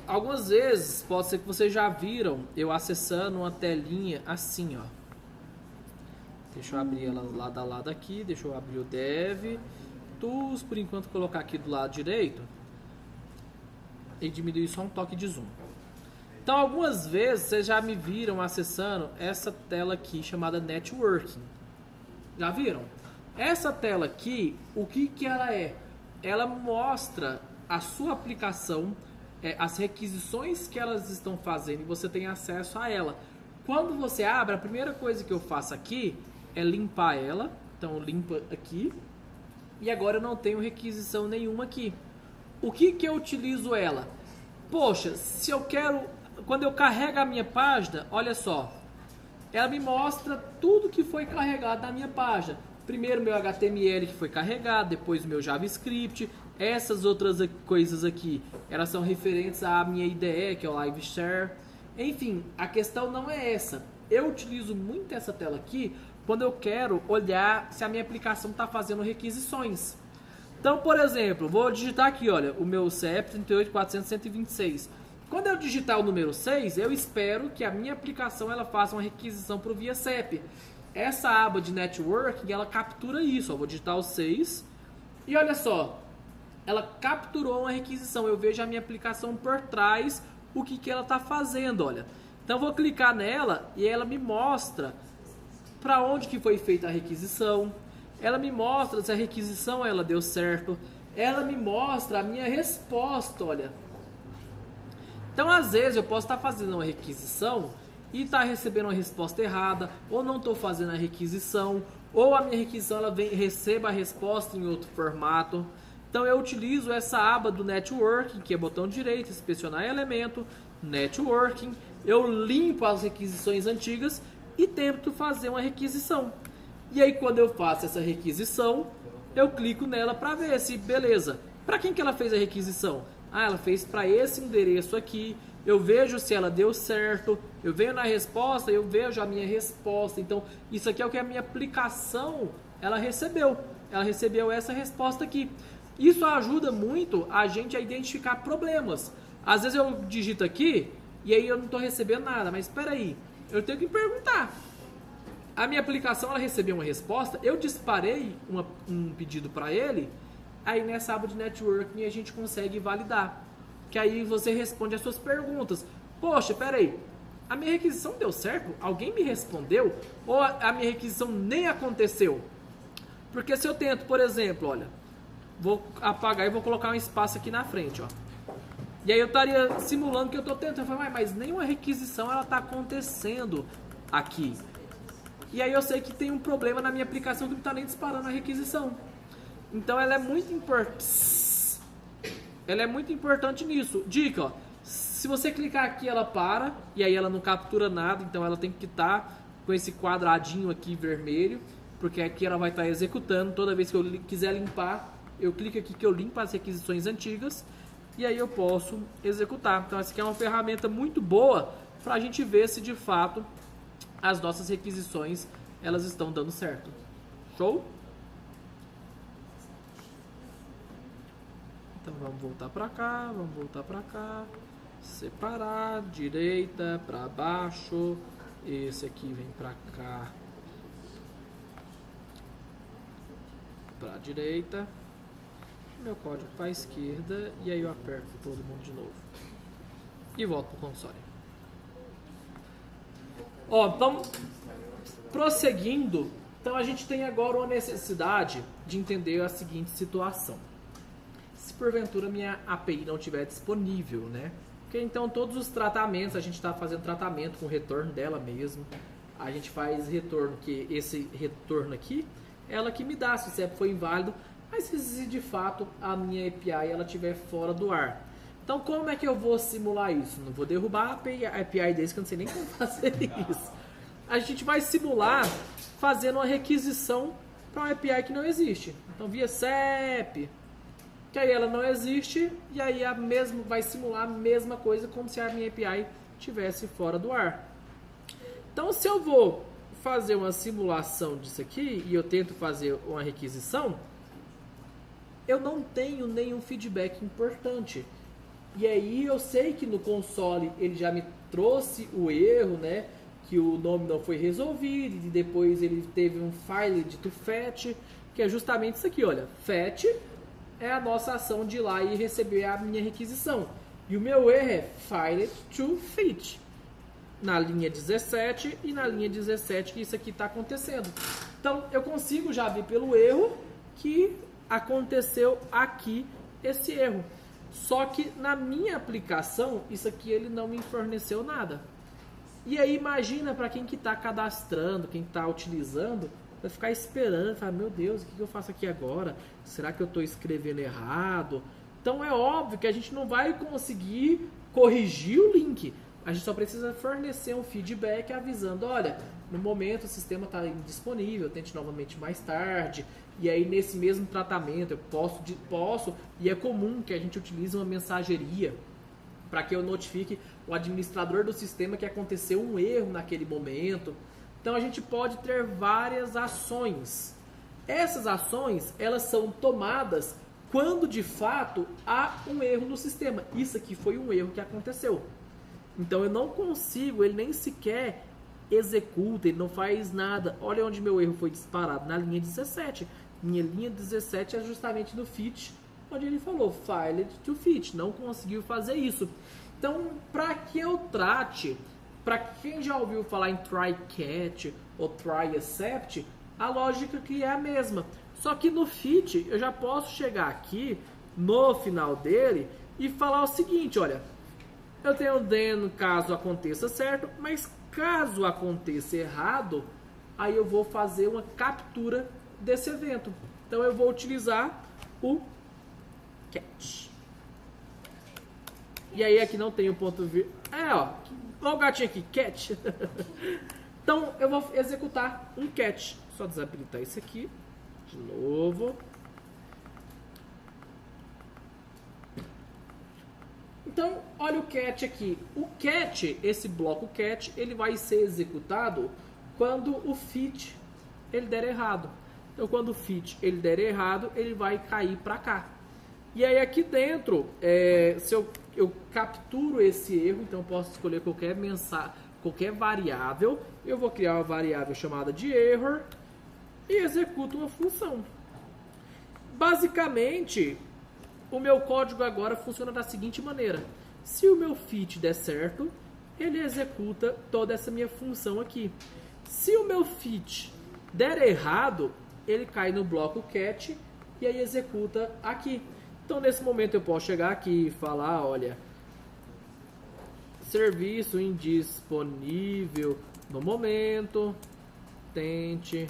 algumas vezes, pode ser que vocês já viram eu acessando uma telinha assim, ó. Deixa eu abrir ela lado a lado aqui, deixa eu abrir o Dev Tools, por enquanto colocar aqui do lado direito e diminuir só um toque de zoom. Então, algumas vezes vocês já me viram acessando essa tela aqui chamada Networking. Já viram? Essa tela aqui, o que que ela é? Ela mostra a sua aplicação, as requisições que elas estão fazendo e você tem acesso a ela. Quando você abre, a primeira coisa que eu faço aqui é limpar ela. Então, limpa aqui. E agora eu não tenho requisição nenhuma aqui. O que que eu utilizo ela? Poxa, se eu quero... Quando eu carrego a minha página, olha só. Ela me mostra tudo que foi carregado na minha página. Primeiro meu HTML que foi carregado, depois o meu JavaScript. Essas outras coisas aqui, elas são referentes à minha IDE, que é o Live Share. Enfim, a questão não é essa. Eu utilizo muito essa tela aqui quando eu quero olhar se a minha aplicação está fazendo requisições. Então, por exemplo, vou digitar aqui, olha, o meu CEP 38.400.126. Quando eu digitar o número 6, eu espero que a minha aplicação ela faça uma requisição para o via CEP. Essa aba de Networking, ela captura isso. Vou digitar o 6 e olha só. Ela capturou uma requisição. Eu vejo a minha aplicação por trás, o que que ela está fazendo, olha. Então, eu vou clicar nela e ela me mostra para onde que foi feita a requisição. Ela me mostra se a requisição ela deu certo. Ela me mostra a minha resposta, olha. Então, às vezes, eu posso estar fazendo uma requisição e estar recebendo uma resposta errada, ou não estou fazendo a requisição, ou a minha requisição ela receba a resposta em outro formato. Então eu utilizo essa aba do Networking, que é botão direito, inspecionar elemento, Networking. Eu limpo as requisições antigas e tento fazer uma requisição. E aí quando eu faço essa requisição, eu clico nela para ver se, beleza, para quem que ela fez a requisição? Ah, ela fez para esse endereço aqui. Eu vejo se ela deu certo, eu venho na resposta, eu vejo a minha resposta. Então, isso aqui é o que a minha aplicação ela recebeu. Ela recebeu essa resposta aqui. Isso ajuda muito a gente a identificar problemas. Às vezes eu digito aqui e aí eu não estou recebendo nada, mas espera aí, eu tenho que perguntar. A minha aplicação ela recebeu uma resposta, eu disparei um pedido para ele, aí nessa aba de networking a gente consegue validar. Que aí você responde as suas perguntas. Poxa, peraí, a minha requisição deu certo? Alguém me respondeu? Ou a minha requisição nem aconteceu? Porque se eu tento, por exemplo, olha, vou apagar e vou colocar um espaço aqui na frente, ó. E aí eu estaria simulando que eu estou tentando. Eu falo, mas nenhuma requisição ela está acontecendo aqui. E aí eu sei que tem um problema na minha aplicação que não está nem disparando a requisição. Então ela é muito importante. Ela é muito importante nisso. Dica, ó, se você clicar aqui ela para, e aí ela não captura nada, então ela tem que estar com esse quadradinho aqui vermelho, porque aqui ela vai estar executando. Toda vez que eu quiser limpar, eu clico aqui que eu limpo as requisições antigas, e aí eu posso executar. Então essa aqui é uma ferramenta muito boa para a gente ver se de fato as nossas requisições elas estão dando certo. Show? Então vamos voltar para cá, vamos voltar para cá, separar, direita, para baixo, esse aqui vem para cá, para a direita, meu código para a esquerda, e aí eu aperto todo mundo de novo e volto para o console. Ó, então, prosseguindo, então a gente tem agora uma necessidade de entender a seguinte situação. Se porventura minha API não estiver disponível, né? Porque então todos os tratamentos, a gente está fazendo tratamento com o retorno dela mesmo. A gente faz retorno, que esse retorno aqui, ela que me dá se o CEP foi inválido, mas se de fato a minha API ela estiver fora do ar. Então como é que eu vou simular isso? Não vou derrubar a API desse, que eu não sei nem como fazer isso. A gente vai simular fazendo uma requisição para uma API que não existe. Então via CEP, que aí ela não existe, e aí vai simular a mesma coisa como se a minha API estivesse fora do ar. Então se eu vou fazer uma simulação disso aqui e eu tento fazer uma requisição, eu não tenho nenhum feedback importante. E aí eu sei que no console ele já me trouxe o erro, né? Que o nome não foi resolvido, e depois ele teve um failed to fetch, que é justamente isso aqui, olha. Fetch é a nossa ação de ir lá e receber a minha requisição. E o meu erro é failed to fetch. Na linha 17 e na linha 17 que isso aqui está acontecendo. Então eu consigo já ver pelo erro que aconteceu aqui esse erro. Só que na minha aplicação, isso aqui ele não me forneceu nada. E aí imagina para quem que está cadastrando, quem está utilizando, vai ficar esperando, falar, meu Deus, o que eu faço aqui agora? Será que eu estou escrevendo errado? Então é óbvio que a gente não vai conseguir corrigir o link. A gente só precisa fornecer um feedback avisando, olha, no momento o sistema está indisponível, tente novamente mais tarde. E aí nesse mesmo tratamento eu posso, e é comum que a gente utilize uma mensageria para que eu notifique o administrador do sistema que aconteceu um erro naquele momento. Então a gente pode ter várias ações. Essas ações, elas são tomadas quando de fato há um erro no sistema. Isso aqui foi um erro que aconteceu. Então eu não consigo, ele nem sequer executa, ele não faz nada. Olha onde meu erro foi disparado, na linha 17. Minha linha 17 é justamente no fit, onde ele falou failed to fit, não conseguiu fazer isso. Então, para que eu trate, para quem já ouviu falar em try catch ou try accept, a lógica que é a mesma. Só que no fit eu já posso chegar aqui no final dele e falar o seguinte, olha, eu tenho then caso aconteça certo, mas caso aconteça errado, aí eu vou fazer uma captura desse evento. Então eu vou utilizar o catch. E aí aqui não tem o ponto vírgula. Olha o gatinho aqui, catch. Então eu vou executar um catch. Só desabilitar isso aqui. De novo. Então, olha o catch aqui. O catch, esse bloco catch, ele vai ser executado quando o fit ele der errado. Então, quando o fit ele der errado, ele vai cair para cá. E aí aqui dentro, se eu capturo esse erro, então eu posso escolher qualquer variável. Eu vou criar uma variável chamada de error e executo uma função. Basicamente, o meu código agora funciona da seguinte maneira. Se o meu fit der certo, ele executa toda essa minha função aqui. Se o meu fit der errado, ele cai no bloco catch e aí executa aqui. Então, nesse momento, eu posso chegar aqui e falar, olha, serviço indisponível no momento, tente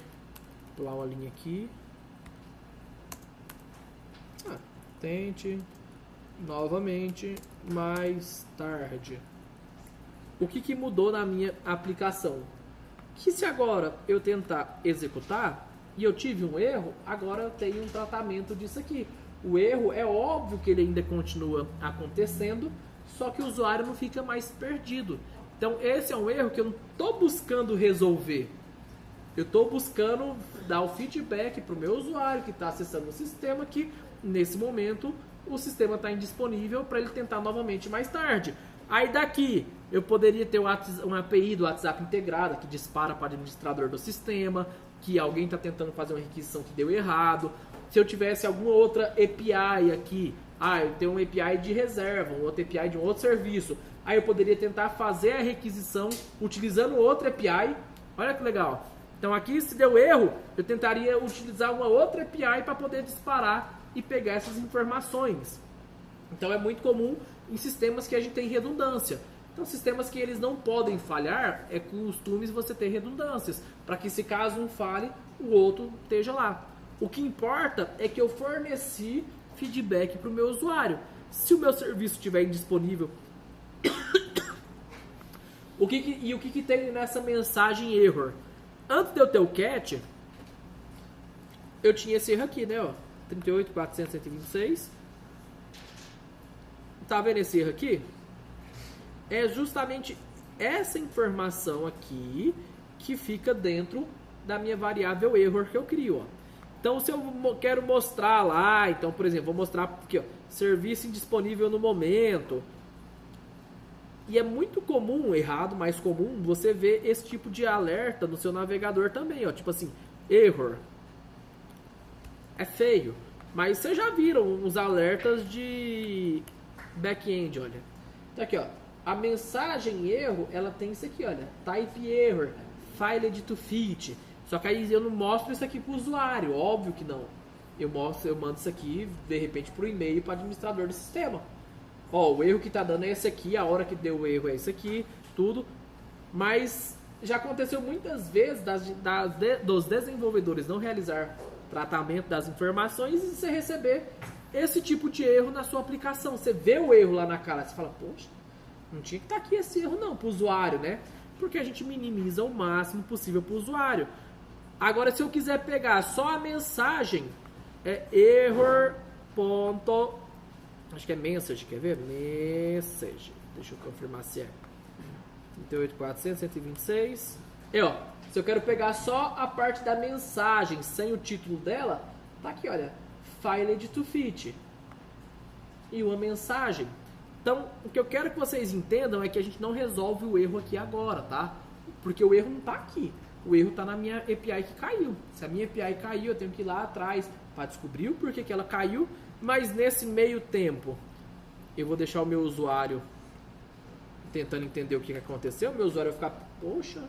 pular uma linha aqui. Tente novamente mais tarde. O que mudou na minha aplicação? Que se agora eu tentar executar e eu tive um erro, agora eu tenho um tratamento disso aqui. O erro é óbvio que ele ainda continua acontecendo, só que o usuário não fica mais perdido. Então esse é um erro que eu não estou buscando resolver. Eu estou buscando dar o feedback para o meu usuário que está acessando o sistema que nesse momento o sistema está indisponível para ele tentar novamente mais tarde. Aí daqui eu poderia ter uma API do WhatsApp integrada que dispara para o administrador do sistema, que alguém está tentando fazer uma requisição que deu errado. Se eu tivesse alguma outra API aqui, eu tenho uma API de reserva, uma outra API de um outro serviço, aí eu poderia tentar fazer a requisição utilizando outra API. Olha que legal. Então aqui, se deu erro, eu tentaria utilizar uma outra API para poder disparar e pegar essas informações. Então é muito comum em sistemas que a gente tem redundância. Então sistemas que eles não podem falhar, é costume você ter redundâncias, para que se caso um falhe, o outro esteja lá. O que importa é que eu forneci feedback para o meu usuário. Se o meu serviço estiver indisponível, o que tem nessa mensagem error? Antes de eu ter o catch, eu tinha esse erro aqui, né? 38.400.126. Tá vendo esse erro aqui? É justamente essa informação aqui que fica dentro da minha variável error que eu crio, ó. Então, se eu quero mostrar lá, então, por exemplo, vou mostrar aqui, ó, serviço indisponível no momento. E é muito comum, errado, mais comum, você ver esse tipo de alerta no seu navegador também, ó, tipo assim, error. É feio, mas vocês já viram os alertas de back-end, olha. Então aqui, ó, a mensagem erro, ela tem isso aqui, olha, type error, failed to fit. Só que aí eu não mostro isso aqui para o usuário, óbvio que não. Eu mando isso aqui, de repente, para o e-mail, para o administrador do sistema. Ó, o erro que está dando é esse aqui, a hora que deu o erro é esse aqui, tudo. Mas já aconteceu muitas vezes dos desenvolvedores não realizar tratamento das informações e você receber esse tipo de erro na sua aplicação. Você vê o erro lá na cara, você fala, poxa, não tinha que estar aqui esse erro não, para o usuário, né? Porque a gente minimiza o máximo possível para o usuário. Agora, se eu quiser pegar só a mensagem, é error. Acho que é message, quer ver? Message. Deixa eu confirmar se é. 38.400.126. Ó, se eu quero pegar só a parte da mensagem, sem o título dela, tá aqui, olha. Failed to fit. E uma mensagem. Então, o que eu quero que vocês entendam é que a gente não resolve o erro aqui agora, tá? Porque o erro não tá aqui. O erro tá na minha API que caiu. Se a minha API caiu, eu tenho que ir lá atrás para descobrir o porquê que ela caiu. Mas nesse meio tempo, eu vou deixar o meu usuário tentando entender o que aconteceu. O meu usuário vai ficar, poxa,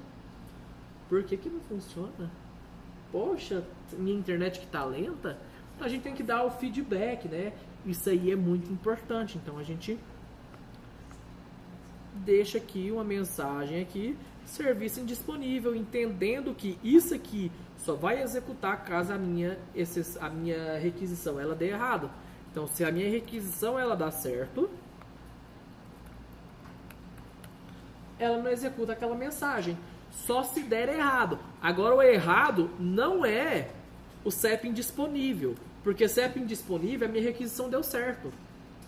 por que não funciona? Poxa, minha internet que tá lenta? A gente tem que dar o feedback, né? Isso aí é muito importante. Então a gente deixa aqui uma mensagem aqui. serviço indisponível, entendendo que isso aqui só vai executar caso a minha requisição ela dê errado. Então, se a minha requisição ela dá certo, ela não executa aquela mensagem. Só se der errado. Agora, o errado não é o CEP indisponível, porque CEP indisponível, a minha requisição deu certo.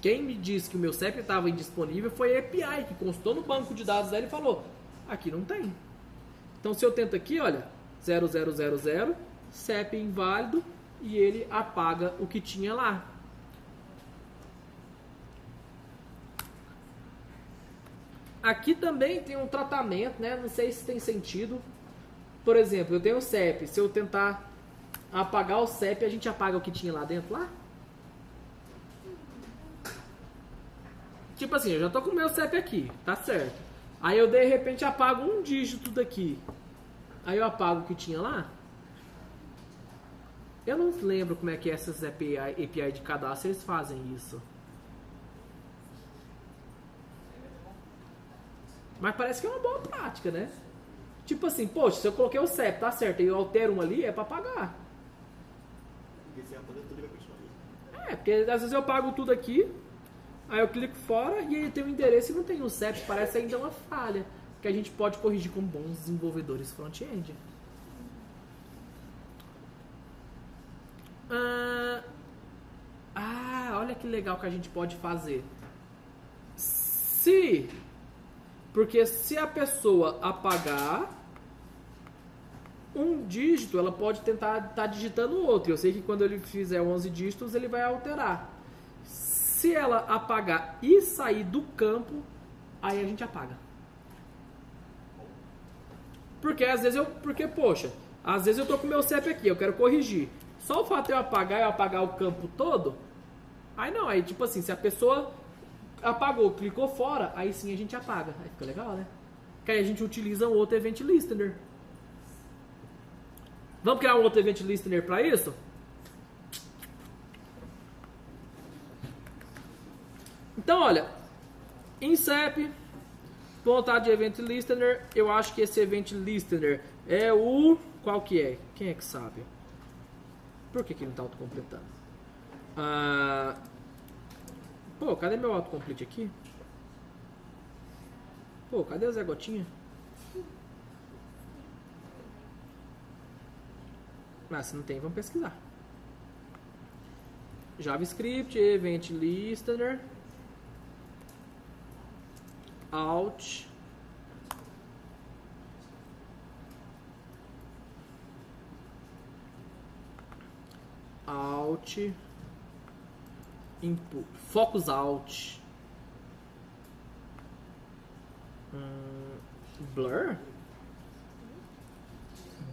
Quem me disse que o meu CEP estava indisponível foi a API, que constou no banco de dados dela e falou, aqui não tem. Então, se eu tento aqui, olha, 0000, CEP inválido, e ele apaga o que tinha lá. Aqui também tem um tratamento, né? Não sei se tem sentido. Por exemplo, eu tenho o CEP. Se eu tentar apagar o CEP, a gente apaga o que tinha lá dentro lá? Tipo assim, eu já tô com o meu CEP aqui, tá certo. Aí eu de repente apago um dígito daqui. Aí eu apago o que tinha lá? Eu não lembro como é que essas API de cadastro eles fazem isso. Mas parece que é uma boa prática, né? Tipo assim, poxa, se eu coloquei o CEP, tá certo, e eu altero um ali, é pra pagar. Porque se apagar tudo, ele vai continuar ali. Porque às vezes eu pago tudo aqui, aí eu clico fora e aí tem um endereço e não tem um CEP, parece ainda uma falha, que a gente pode corrigir como bons desenvolvedores front-end. Olha que legal que a gente pode fazer. Porque se a pessoa apagar um dígito, ela pode tentar estar digitando outro. Eu sei que quando ele fizer 11 dígitos, ele vai alterar. Se ela apagar e sair do campo, aí a gente apaga. Porque às vezes às vezes eu tô com o meu CEP aqui, eu quero corrigir. Só o fato de eu apagar o campo todo, aí não, aí tipo assim, se a pessoa apagou, clicou fora, aí sim a gente apaga. Aí fica legal, né? Que aí a gente utiliza um outro Event Listener. Vamos criar um outro Event Listener para isso? Então, olha, em CEP, vontade de Event Listener, eu acho que esse Event Listener é o... Qual que é? Quem é que sabe? Por que ele não está autocompletando? Pô, cadê meu autocomplete aqui? Pô, cadê o Zé Gotinha? Se não tem, vamos pesquisar. JavaScript, Event Listener, Out, Input, Focus Out, Blur?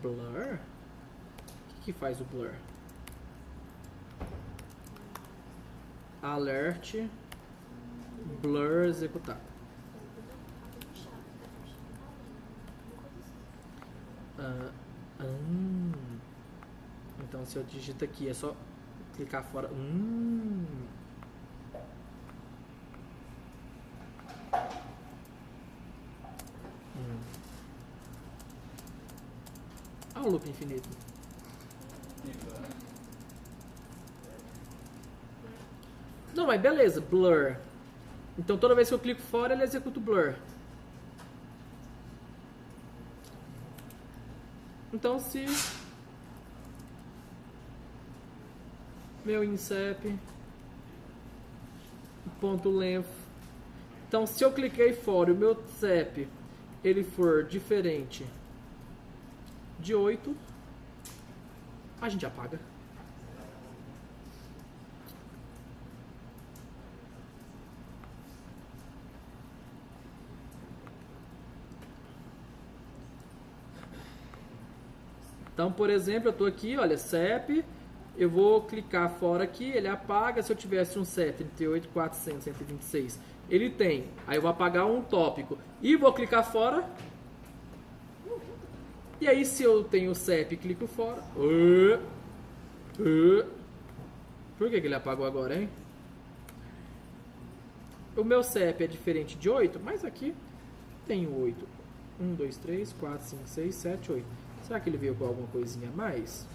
Blur? O que faz o Blur? Alert, Blur executar. Então se eu digito aqui é só clicar fora. O loop infinito. Não, mas beleza, blur. Então toda vez que eu clico fora, ele executa o blur. Então se meu incep ponto length. Então se eu cliquei fora e o meu CEP ele for diferente de 8, a gente apaga. Então, por exemplo, eu estou aqui, olha, CEP, eu vou clicar fora aqui, ele apaga. Se eu tivesse um CEP 38.400, 126, ele tem. Aí eu vou apagar um tópico e vou clicar fora. E aí, se eu tenho o CEP e clico fora... Por que ele apagou agora, hein? O meu CEP é diferente de 8, mas aqui tem 8. 1, 2, 3, 4, 5, 6, 7, 8. Será que ele veio com alguma coisinha a mais?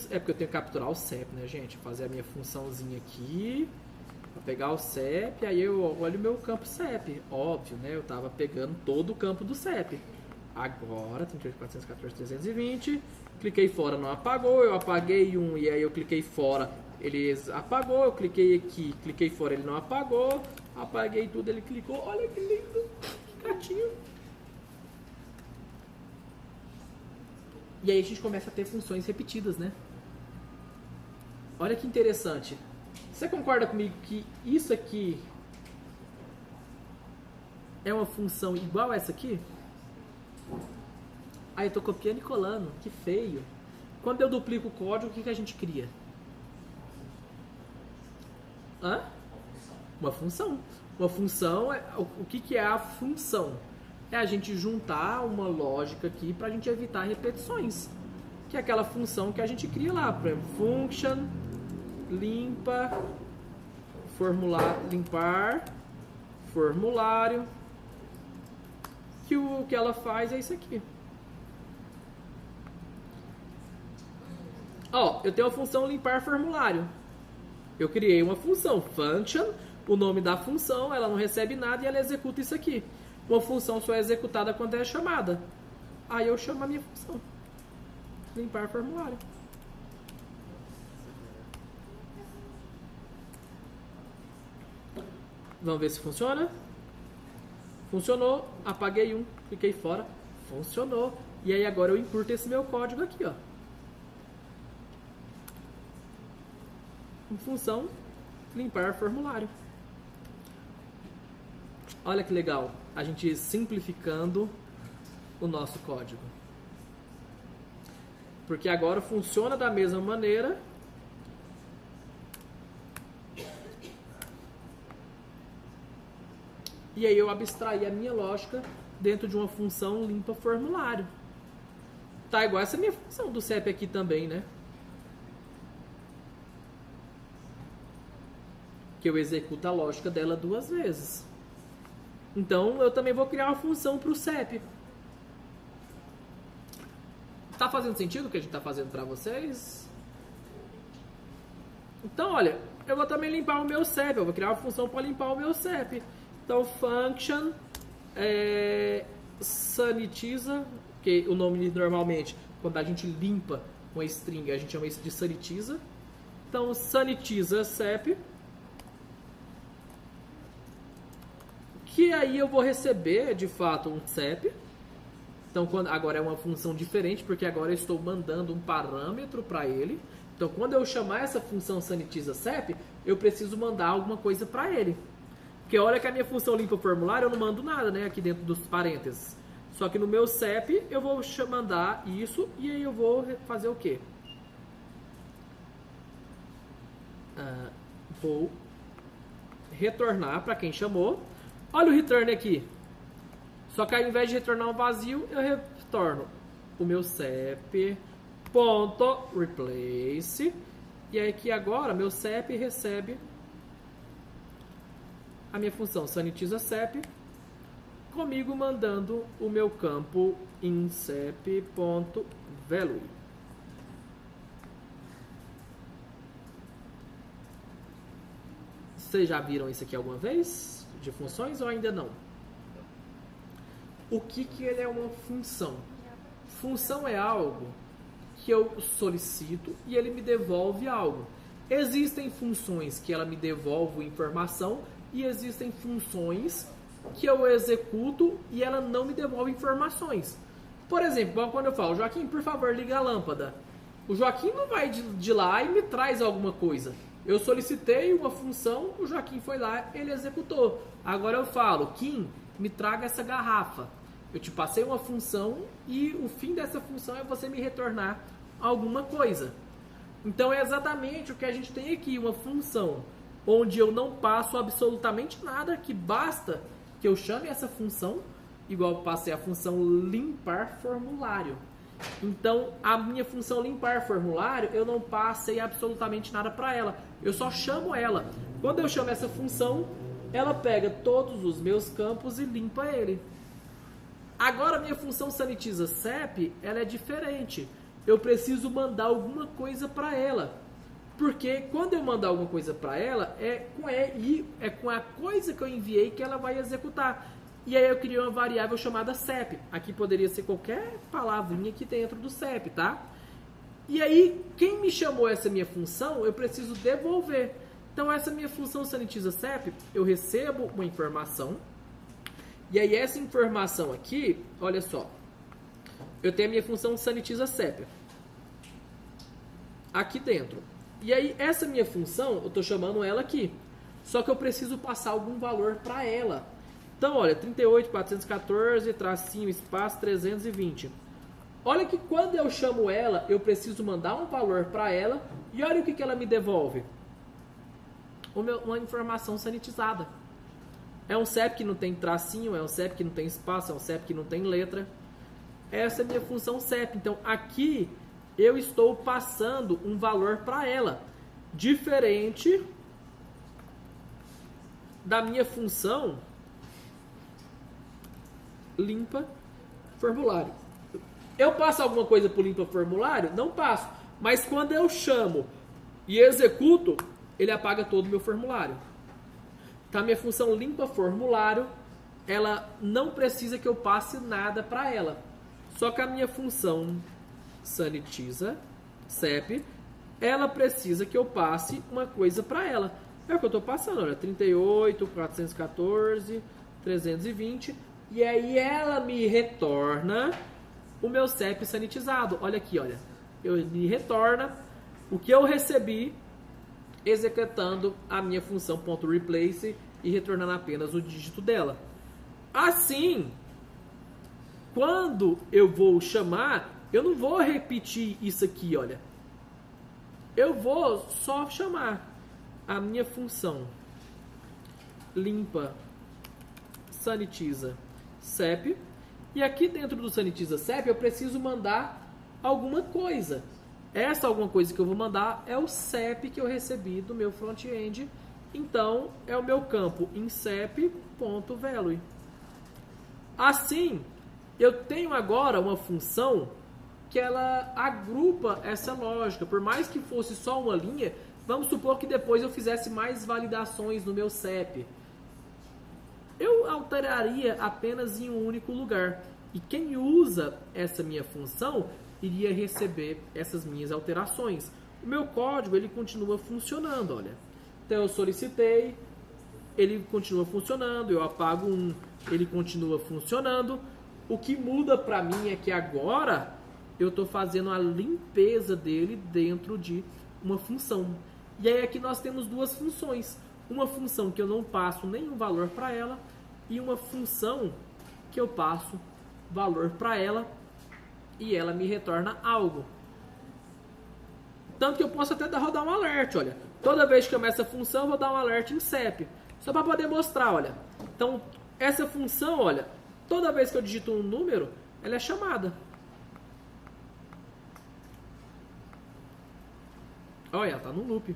É porque eu tenho que capturar o CEP, né, gente? Fazer a minha funçãozinha aqui, pra pegar o CEP, aí eu olho o meu campo CEP. Óbvio, né? Eu tava pegando todo o campo do CEP. Agora, 38.414, 320. Cliquei fora, não apagou. Eu apaguei um e aí eu cliquei fora, ele apagou. Eu cliquei aqui, cliquei fora, ele não apagou. Apaguei tudo, ele clicou. Olha que lindo, que gatinho. E aí a gente começa a ter funções repetidas, né? Olha que interessante. Você concorda comigo que isso aqui é uma função igual a essa aqui? Aí eu tô copiando e colando, que feio. Quando eu duplico o código, o que a gente cria? Hã? Uma função. Uma função, o que é a função? É a gente juntar uma lógica aqui para a gente evitar repetições. Que é aquela função que a gente cria lá. Por exemplo, function, limpa, limpar, formulário. Que o que ela faz é isso aqui. Ó, eu tenho a função limpar formulário. Eu criei uma função, function, o nome da função, ela não recebe nada e ela executa isso aqui. Uma função só é executada quando é chamada. Aí eu chamo a minha função. Limpar formulário. Vamos ver se funciona. Funcionou. Apaguei um. Cliquei fora. Funcionou. E aí agora eu encurto esse meu código aqui, ó. Função limpar formulário. Olha que legal, a gente simplificando o nosso código. Porque agora funciona da mesma maneira. E aí eu abstraí a minha lógica dentro de uma função limpa formulário. Tá igual essa minha função do CEP aqui também, né? Que eu executo a lógica dela 2 vezes. Então, eu também vou criar uma função para o CEP. Tá fazendo sentido o que a gente está fazendo para vocês? Então, olha, eu vou também limpar o meu CEP. Eu vou criar uma função para limpar o meu CEP. Então, function sanitiza, que o nome normalmente, quando a gente limpa uma string, a gente chama isso de sanitiza. Então, sanitiza CEP. Que aí eu vou receber, de fato, um CEP. Então, agora é uma função diferente, porque agora eu estou mandando um parâmetro para ele. Então, quando eu chamar essa função sanitiza CEP, eu preciso mandar alguma coisa para ele. Porque olha que a minha função limpa formulário, eu não mando nada, né? Aqui dentro dos parênteses. Só que no meu CEP, eu vou mandar isso e aí eu vou fazer o quê? Vou retornar para quem chamou. Olha o return aqui. Só que ao invés de retornar um vazio, eu retorno o meu CEP.replace. E aí aqui agora, meu CEP recebe a minha função sanitiza CEP, comigo mandando o meu campo in CEP.value. Vocês já viram isso aqui alguma vez? De funções ou ainda não? O que ele é uma função? Função é algo que eu solicito e ele me devolve algo. Existem funções que ela me devolve informação e existem funções que eu executo e ela não me devolve informações. Por exemplo, quando eu falo, Joaquim, por favor, liga a lâmpada. O Joaquim não vai de lá e me traz alguma coisa. Eu solicitei uma função, o Joaquim foi lá, ele executou. Agora eu falo, Kim, me traga essa garrafa. Eu te passei uma função e o fim dessa função é você me retornar alguma coisa. Então é exatamente o que a gente tem aqui, uma função onde eu não passo absolutamente nada, que basta que eu chame essa função, igual eu passei a função limpar formulário. Então, a minha função limpar formulário, eu não passei absolutamente nada para ela. Eu só chamo ela. Quando eu chamo essa função, ela pega todos os meus campos e limpa ele. Agora a minha função sanitiza CEP, ela é diferente. Eu preciso mandar alguma coisa para ela. Porque quando eu mandar alguma coisa para ela, é com a coisa que eu enviei que ela vai executar. E aí eu criei uma variável chamada CEP. Aqui poderia ser qualquer palavrinha aqui dentro do CEP, tá? E aí, quem me chamou essa minha função, eu preciso devolver. Então essa minha função sanitiza CEP, eu recebo uma informação. E aí essa informação aqui, olha só. Eu tenho a minha função sanitiza CEP. Aqui dentro. E aí essa minha função, eu estou chamando ela aqui. Só que eu preciso passar algum valor para ela. Então, olha, 38.414, tracinho, espaço, 320. Olha que quando eu chamo ela, eu preciso mandar um valor para ela. E olha o que ela me devolve. Uma informação sanitizada. É um CEP que não tem tracinho, é um CEP que não tem espaço, é um CEP que não tem letra. Essa é a minha função CEP. Então, aqui eu estou passando um valor para ela. Diferente da minha função limpa formulário. Eu passo alguma coisa para o limpa formulário? Não passo. Mas quando eu chamo e executo, ele apaga todo o meu formulário. Então a minha função limpa formulário, ela não precisa que eu passe nada para ela. Só que a minha função sanitiza CEP, ela precisa que eu passe uma coisa para ela. É o que eu estou passando, olha, 38.414, 320. E aí ela me retorna o meu CEP sanitizado. Olha aqui, olha. Me retorna o que eu recebi executando a minha função .replace e retornando apenas o dígito dela. Assim, quando eu vou chamar, eu não vou repetir isso aqui, olha. Eu vou só chamar a minha função limpa sanitiza CEP. E aqui dentro do sanitiza CEP eu preciso mandar alguma coisa. Essa alguma coisa que eu vou mandar é o CEP que eu recebi do meu front-end. Então é o meu campo inCEP.value. Assim, eu tenho agora uma função que ela agrupa essa lógica. Por mais que fosse só uma linha, vamos supor que depois eu fizesse mais validações no meu CEP. Eu alteraria apenas em um único lugar. E quem usa essa minha função iria receber essas minhas alterações. O meu código, ele continua funcionando, olha. Então eu solicitei, ele continua funcionando, eu apago um, ele continua funcionando. O que muda para mim é que agora eu estou fazendo a limpeza dele dentro de uma função. E aí aqui nós temos duas funções. Uma função que eu não passo nenhum valor para ela e uma função que eu passo valor para ela e ela me retorna algo. Tanto que eu posso até rodar um alert, olha. Toda vez que eu começo essa função, eu vou dar um alert em CEP. Só para poder mostrar, olha. Então, essa função, olha, toda vez que eu digito um número, ela é chamada. Olha, ela está no loop.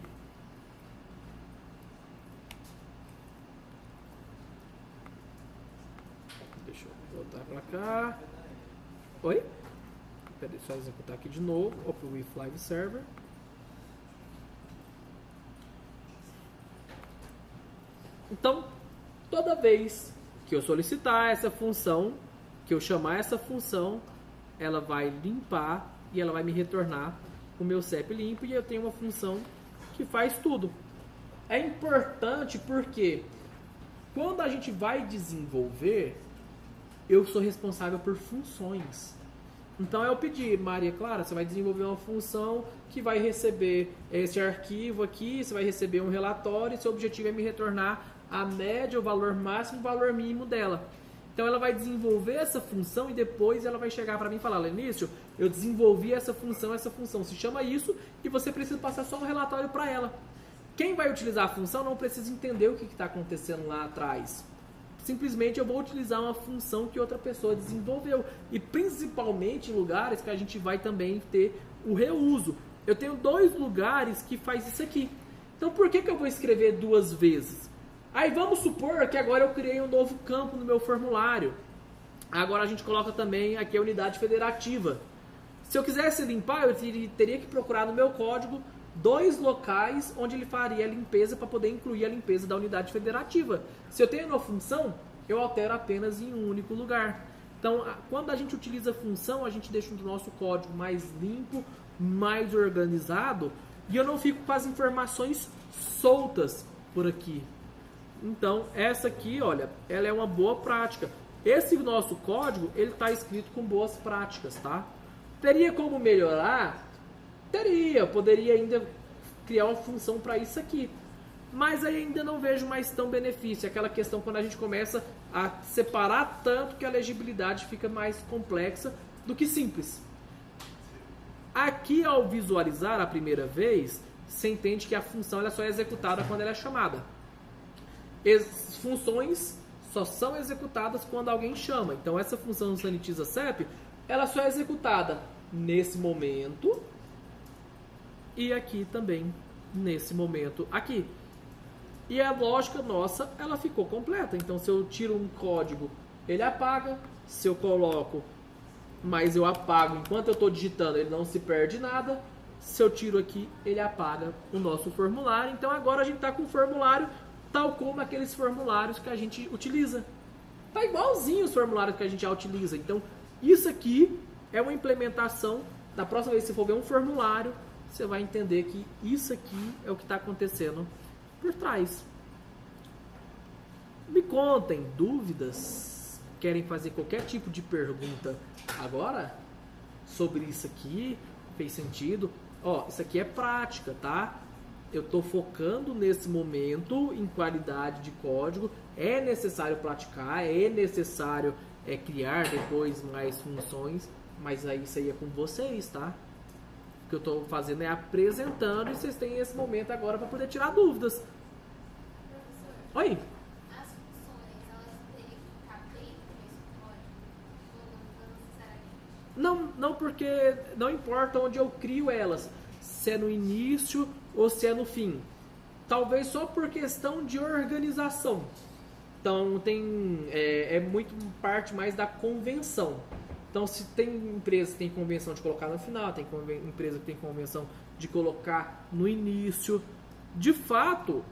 Deixa eu voltar para cá. Oi? Peraí, só executar aqui de novo. Open with Live Server. Então, toda vez que eu solicitar essa função, que eu chamar essa função, ela vai limpar e ela vai me retornar o meu CEP limpo e eu tenho uma função que faz tudo. É importante porque quando a gente vai desenvolver, eu sou responsável por funções. Então eu pedi, Maria Clara, você vai desenvolver uma função que vai receber esse arquivo aqui, você vai receber um relatório e seu objetivo é me retornar a média, o valor máximo e o valor mínimo dela. Então ela vai desenvolver essa função e depois ela vai chegar para mim e falar, Lenício, eu desenvolvi essa função se chama isso e você precisa passar só um relatório para ela. Quem vai utilizar a função não precisa entender o que está acontecendo lá atrás. Simplesmente eu vou utilizar uma função que outra pessoa desenvolveu. E principalmente em lugares que a gente vai também ter o reuso. Eu tenho 2 lugares que faz isso aqui. Então por que eu vou escrever 2 vezes? Aí vamos supor que agora eu criei um novo campo no meu formulário. Agora a gente coloca também aqui a unidade federativa. Se eu quisesse limpar, eu teria que procurar no meu código 2 locais onde ele faria a limpeza para poder incluir a limpeza da unidade federativa. Se eu tenho uma função, eu altero apenas em um único lugar. Então, quando a gente utiliza função, a gente deixa o nosso código mais limpo, mais organizado, e eu não fico com as informações soltas por aqui. Então, essa aqui, olha, ela é uma boa prática. Esse nosso código, ele está escrito com boas práticas, tá? Teria como melhorar? Teria, poderia ainda criar uma função para isso aqui. Mas aí ainda não vejo mais tão benefício. Aquela questão quando a gente começa a separar tanto que a legibilidade fica mais complexa do que simples. Aqui, ao visualizar a primeira vez, você entende que a função ela só é executada quando ela é chamada. As funções só são executadas quando alguém chama. Então essa função sanitiza CEP, ela só é executada nesse momento e aqui também nesse momento aqui. E a lógica nossa, ela ficou completa. Então se eu tiro um código, ele apaga. Se eu coloco, mas eu apago enquanto eu estou digitando, ele não se perde nada. Se eu tiro aqui, ele apaga o nosso formulário. Então agora a gente está com o formulário tal como aqueles formulários que a gente utiliza. Tá igualzinho os formulários que a gente já utiliza. Então, isso aqui é uma implementação. Da próxima vez que você for ver um formulário, você vai entender que isso aqui é o que está acontecendo por trás. Me contem dúvidas, querem fazer qualquer tipo de pergunta agora sobre isso aqui, fez sentido? Ó, isso aqui é prática, tá? Eu estou focando nesse momento em qualidade de código. É necessário praticar, é necessário criar depois mais funções, mas aí isso aí é com vocês, tá? O que eu estou fazendo é apresentando e vocês têm esse momento agora para poder tirar dúvidas. Oi? As funções, elas teriam que ficar dentro desse código? Ou não necessariamente? Não, porque não importa onde eu crio elas. Se é no início ou se é no fim. Talvez só por questão de organização. Então é muito parte mais da convenção. Então se tem empresa que tem convenção de colocar no final, tem empresa que tem convenção de colocar no início. De fato,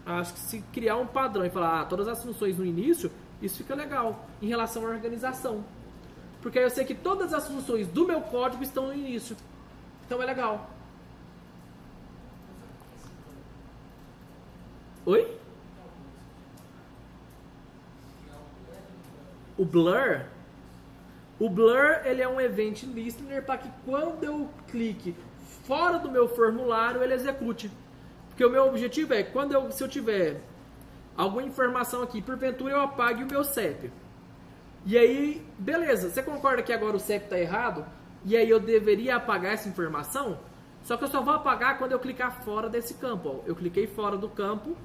acho que se criar um padrão e falar todas as funções no início, isso fica legal em relação à organização. Porque aí eu sei que todas as funções do meu código estão no início. Então é legal. Oi? O Blur? O Blur, ele é um event listener para que quando eu clique fora do meu formulário, ele execute. Porque o meu objetivo é, se eu tiver alguma informação aqui, porventura eu apague o meu CEP. E aí, beleza, você concorda que agora o CEP está errado? E aí eu deveria apagar essa informação? Só que eu só vou apagar quando eu clicar fora desse campo. Ó. Eu cliquei fora do campo,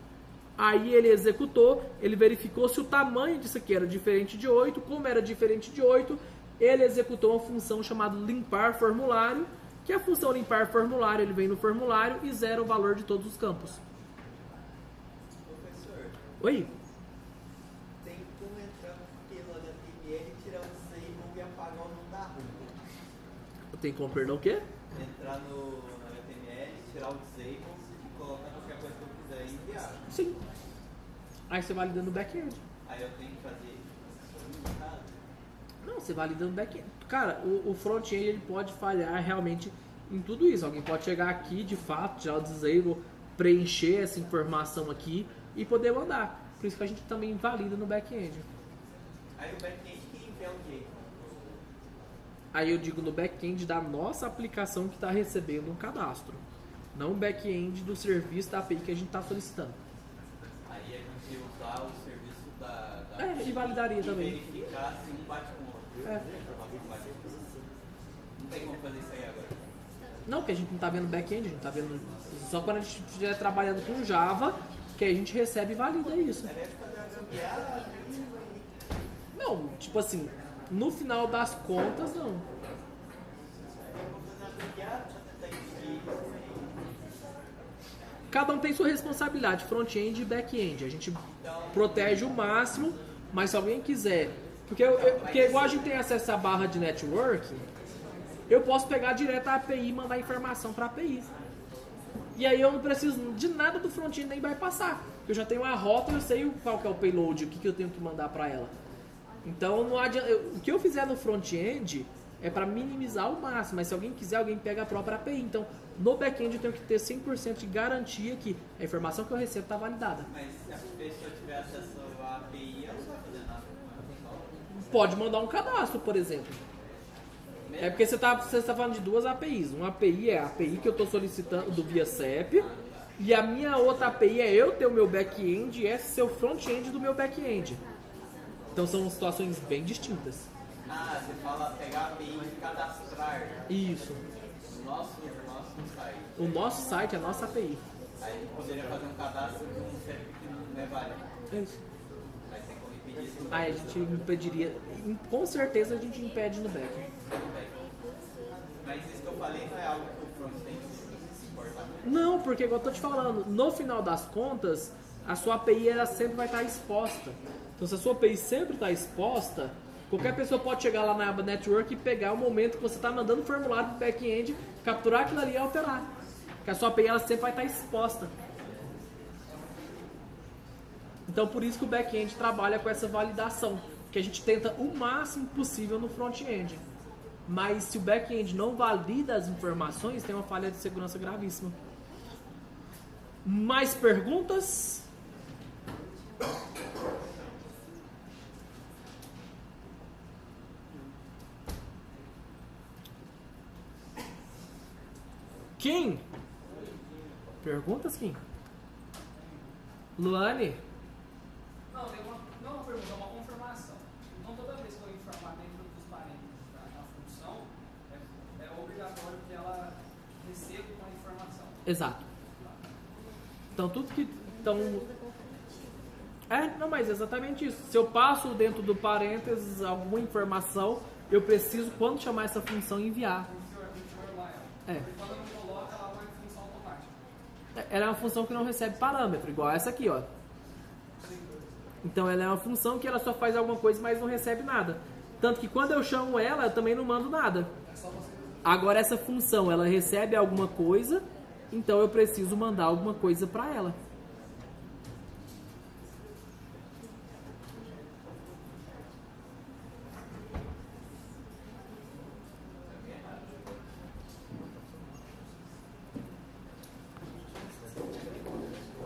aí ele executou, ele verificou se o tamanho disso aqui era diferente de 8, como era diferente de 8, ele executou uma função chamada limpar formulário, que a função limpar formulário, ele vem no formulário e zera o valor de todos os campos. Professor, Oi? tem como entrar pelo HTML, tirar o save e apagar o nome da rua. Tem como, perdão, o quê? Entrar no HTML, tirar o save e colocar qualquer coisa que eu quiser e enviar. Sim. Aí você valida no back-end. Aí eu tenho que fazer isso, tá? Não, você valida no back-end. Cara, o front-end ele pode falhar realmente em tudo isso. Alguém pode chegar aqui, de fato, tirar o disable, preencher essa informação aqui e poder mandar. Por isso que a gente também valida no back-end. Aí o back-end que envia o quê? Aí eu digo no back-end da nossa aplicação que está recebendo um cadastro. Não o back-end do serviço da API que a gente está solicitando. Aí a gente usar o serviço da E validaria e também. verificar se um bate com o outro. Não tem como fazer isso aí agora. Não, porque a gente não está vendo back-end, a gente está vendo só quando a gente estiver trabalhando com Java que a gente recebe e valida isso. Não, tipo assim, no final das contas, não. cada um tem sua responsabilidade, front-end e back-end. A gente protege o máximo, mas se alguém quiser... Porque igual a gente tem acesso à barra de networking, eu posso pegar direto a API e mandar informação para a API. E aí eu não preciso de nada do front-end, nem vai passar. Eu já tenho a rota, eu sei qual que é o payload, o que eu tenho que mandar para ela. Então, não adianta, o que eu fizer no front-end é para minimizar ao máximo, mas se alguém quiser, alguém pega a própria API. Então, no back-end eu tenho que ter 100% de garantia que a informação que eu recebo está validada. Mas se a pessoa tiver acesso à API, ela não vai fazer nada. Pode mandar um cadastro, por exemplo. É porque você tá falando de duas APIs. Uma API é a API que eu estou solicitando do via CEP, e a minha outra API é eu ter o meu back-end e esse ser o front-end do meu back-end. Então são situações bem distintas. Ah, você fala pegar a API e cadastrar. Isso. O nosso site. O nosso site é a nossa API. Aí poderia fazer um cadastro de um CEP que não é válido. É isso. Aí tem como impedir isso. Aí a gente impediria, com certeza a gente impede no back. Mas isso que eu falei não é algo que o front tem que se importar. Não, porque igual eu tô te falando, no final das contas, a sua API ela sempre vai estar exposta. Então se a sua API sempre está exposta, qualquer pessoa pode chegar lá na aba Network e pegar o momento que você está mandando o formulário do back-end, capturar aquilo ali e alterar. Porque a sua API ela sempre vai estar exposta. Então por isso que o back-end trabalha com essa validação, que a gente tenta o máximo possível no front-end. Mas se o back-end não valida as informações, tem uma falha de segurança gravíssima. Mais perguntas? Kim? Perguntas, Kim? Luane? Não, não uma pergunta, é uma confirmação. Então toda vez que eu informar dentro dos parênteses da função, é obrigatório que ela receba uma informação. Exato. Então tudo que... não, mas é exatamente isso. Se eu passo dentro do parênteses alguma informação, eu preciso, quando chamar essa função, enviar. É. Quando eu não coloco, ela vai em função automática. Ela é uma função que não recebe parâmetro, igual essa aqui, ó. Então ela é uma função que ela só faz alguma coisa, mas não recebe nada. Tanto que quando eu chamo ela, eu também não mando nada. Agora essa função, ela recebe alguma coisa, então eu preciso mandar alguma coisa para ela.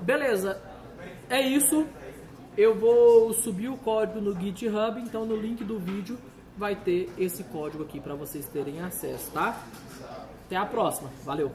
Beleza, é isso. Eu vou subir o código no GitHub, então no link do vídeo vai ter esse código aqui para vocês terem acesso, tá? Até a próxima, valeu!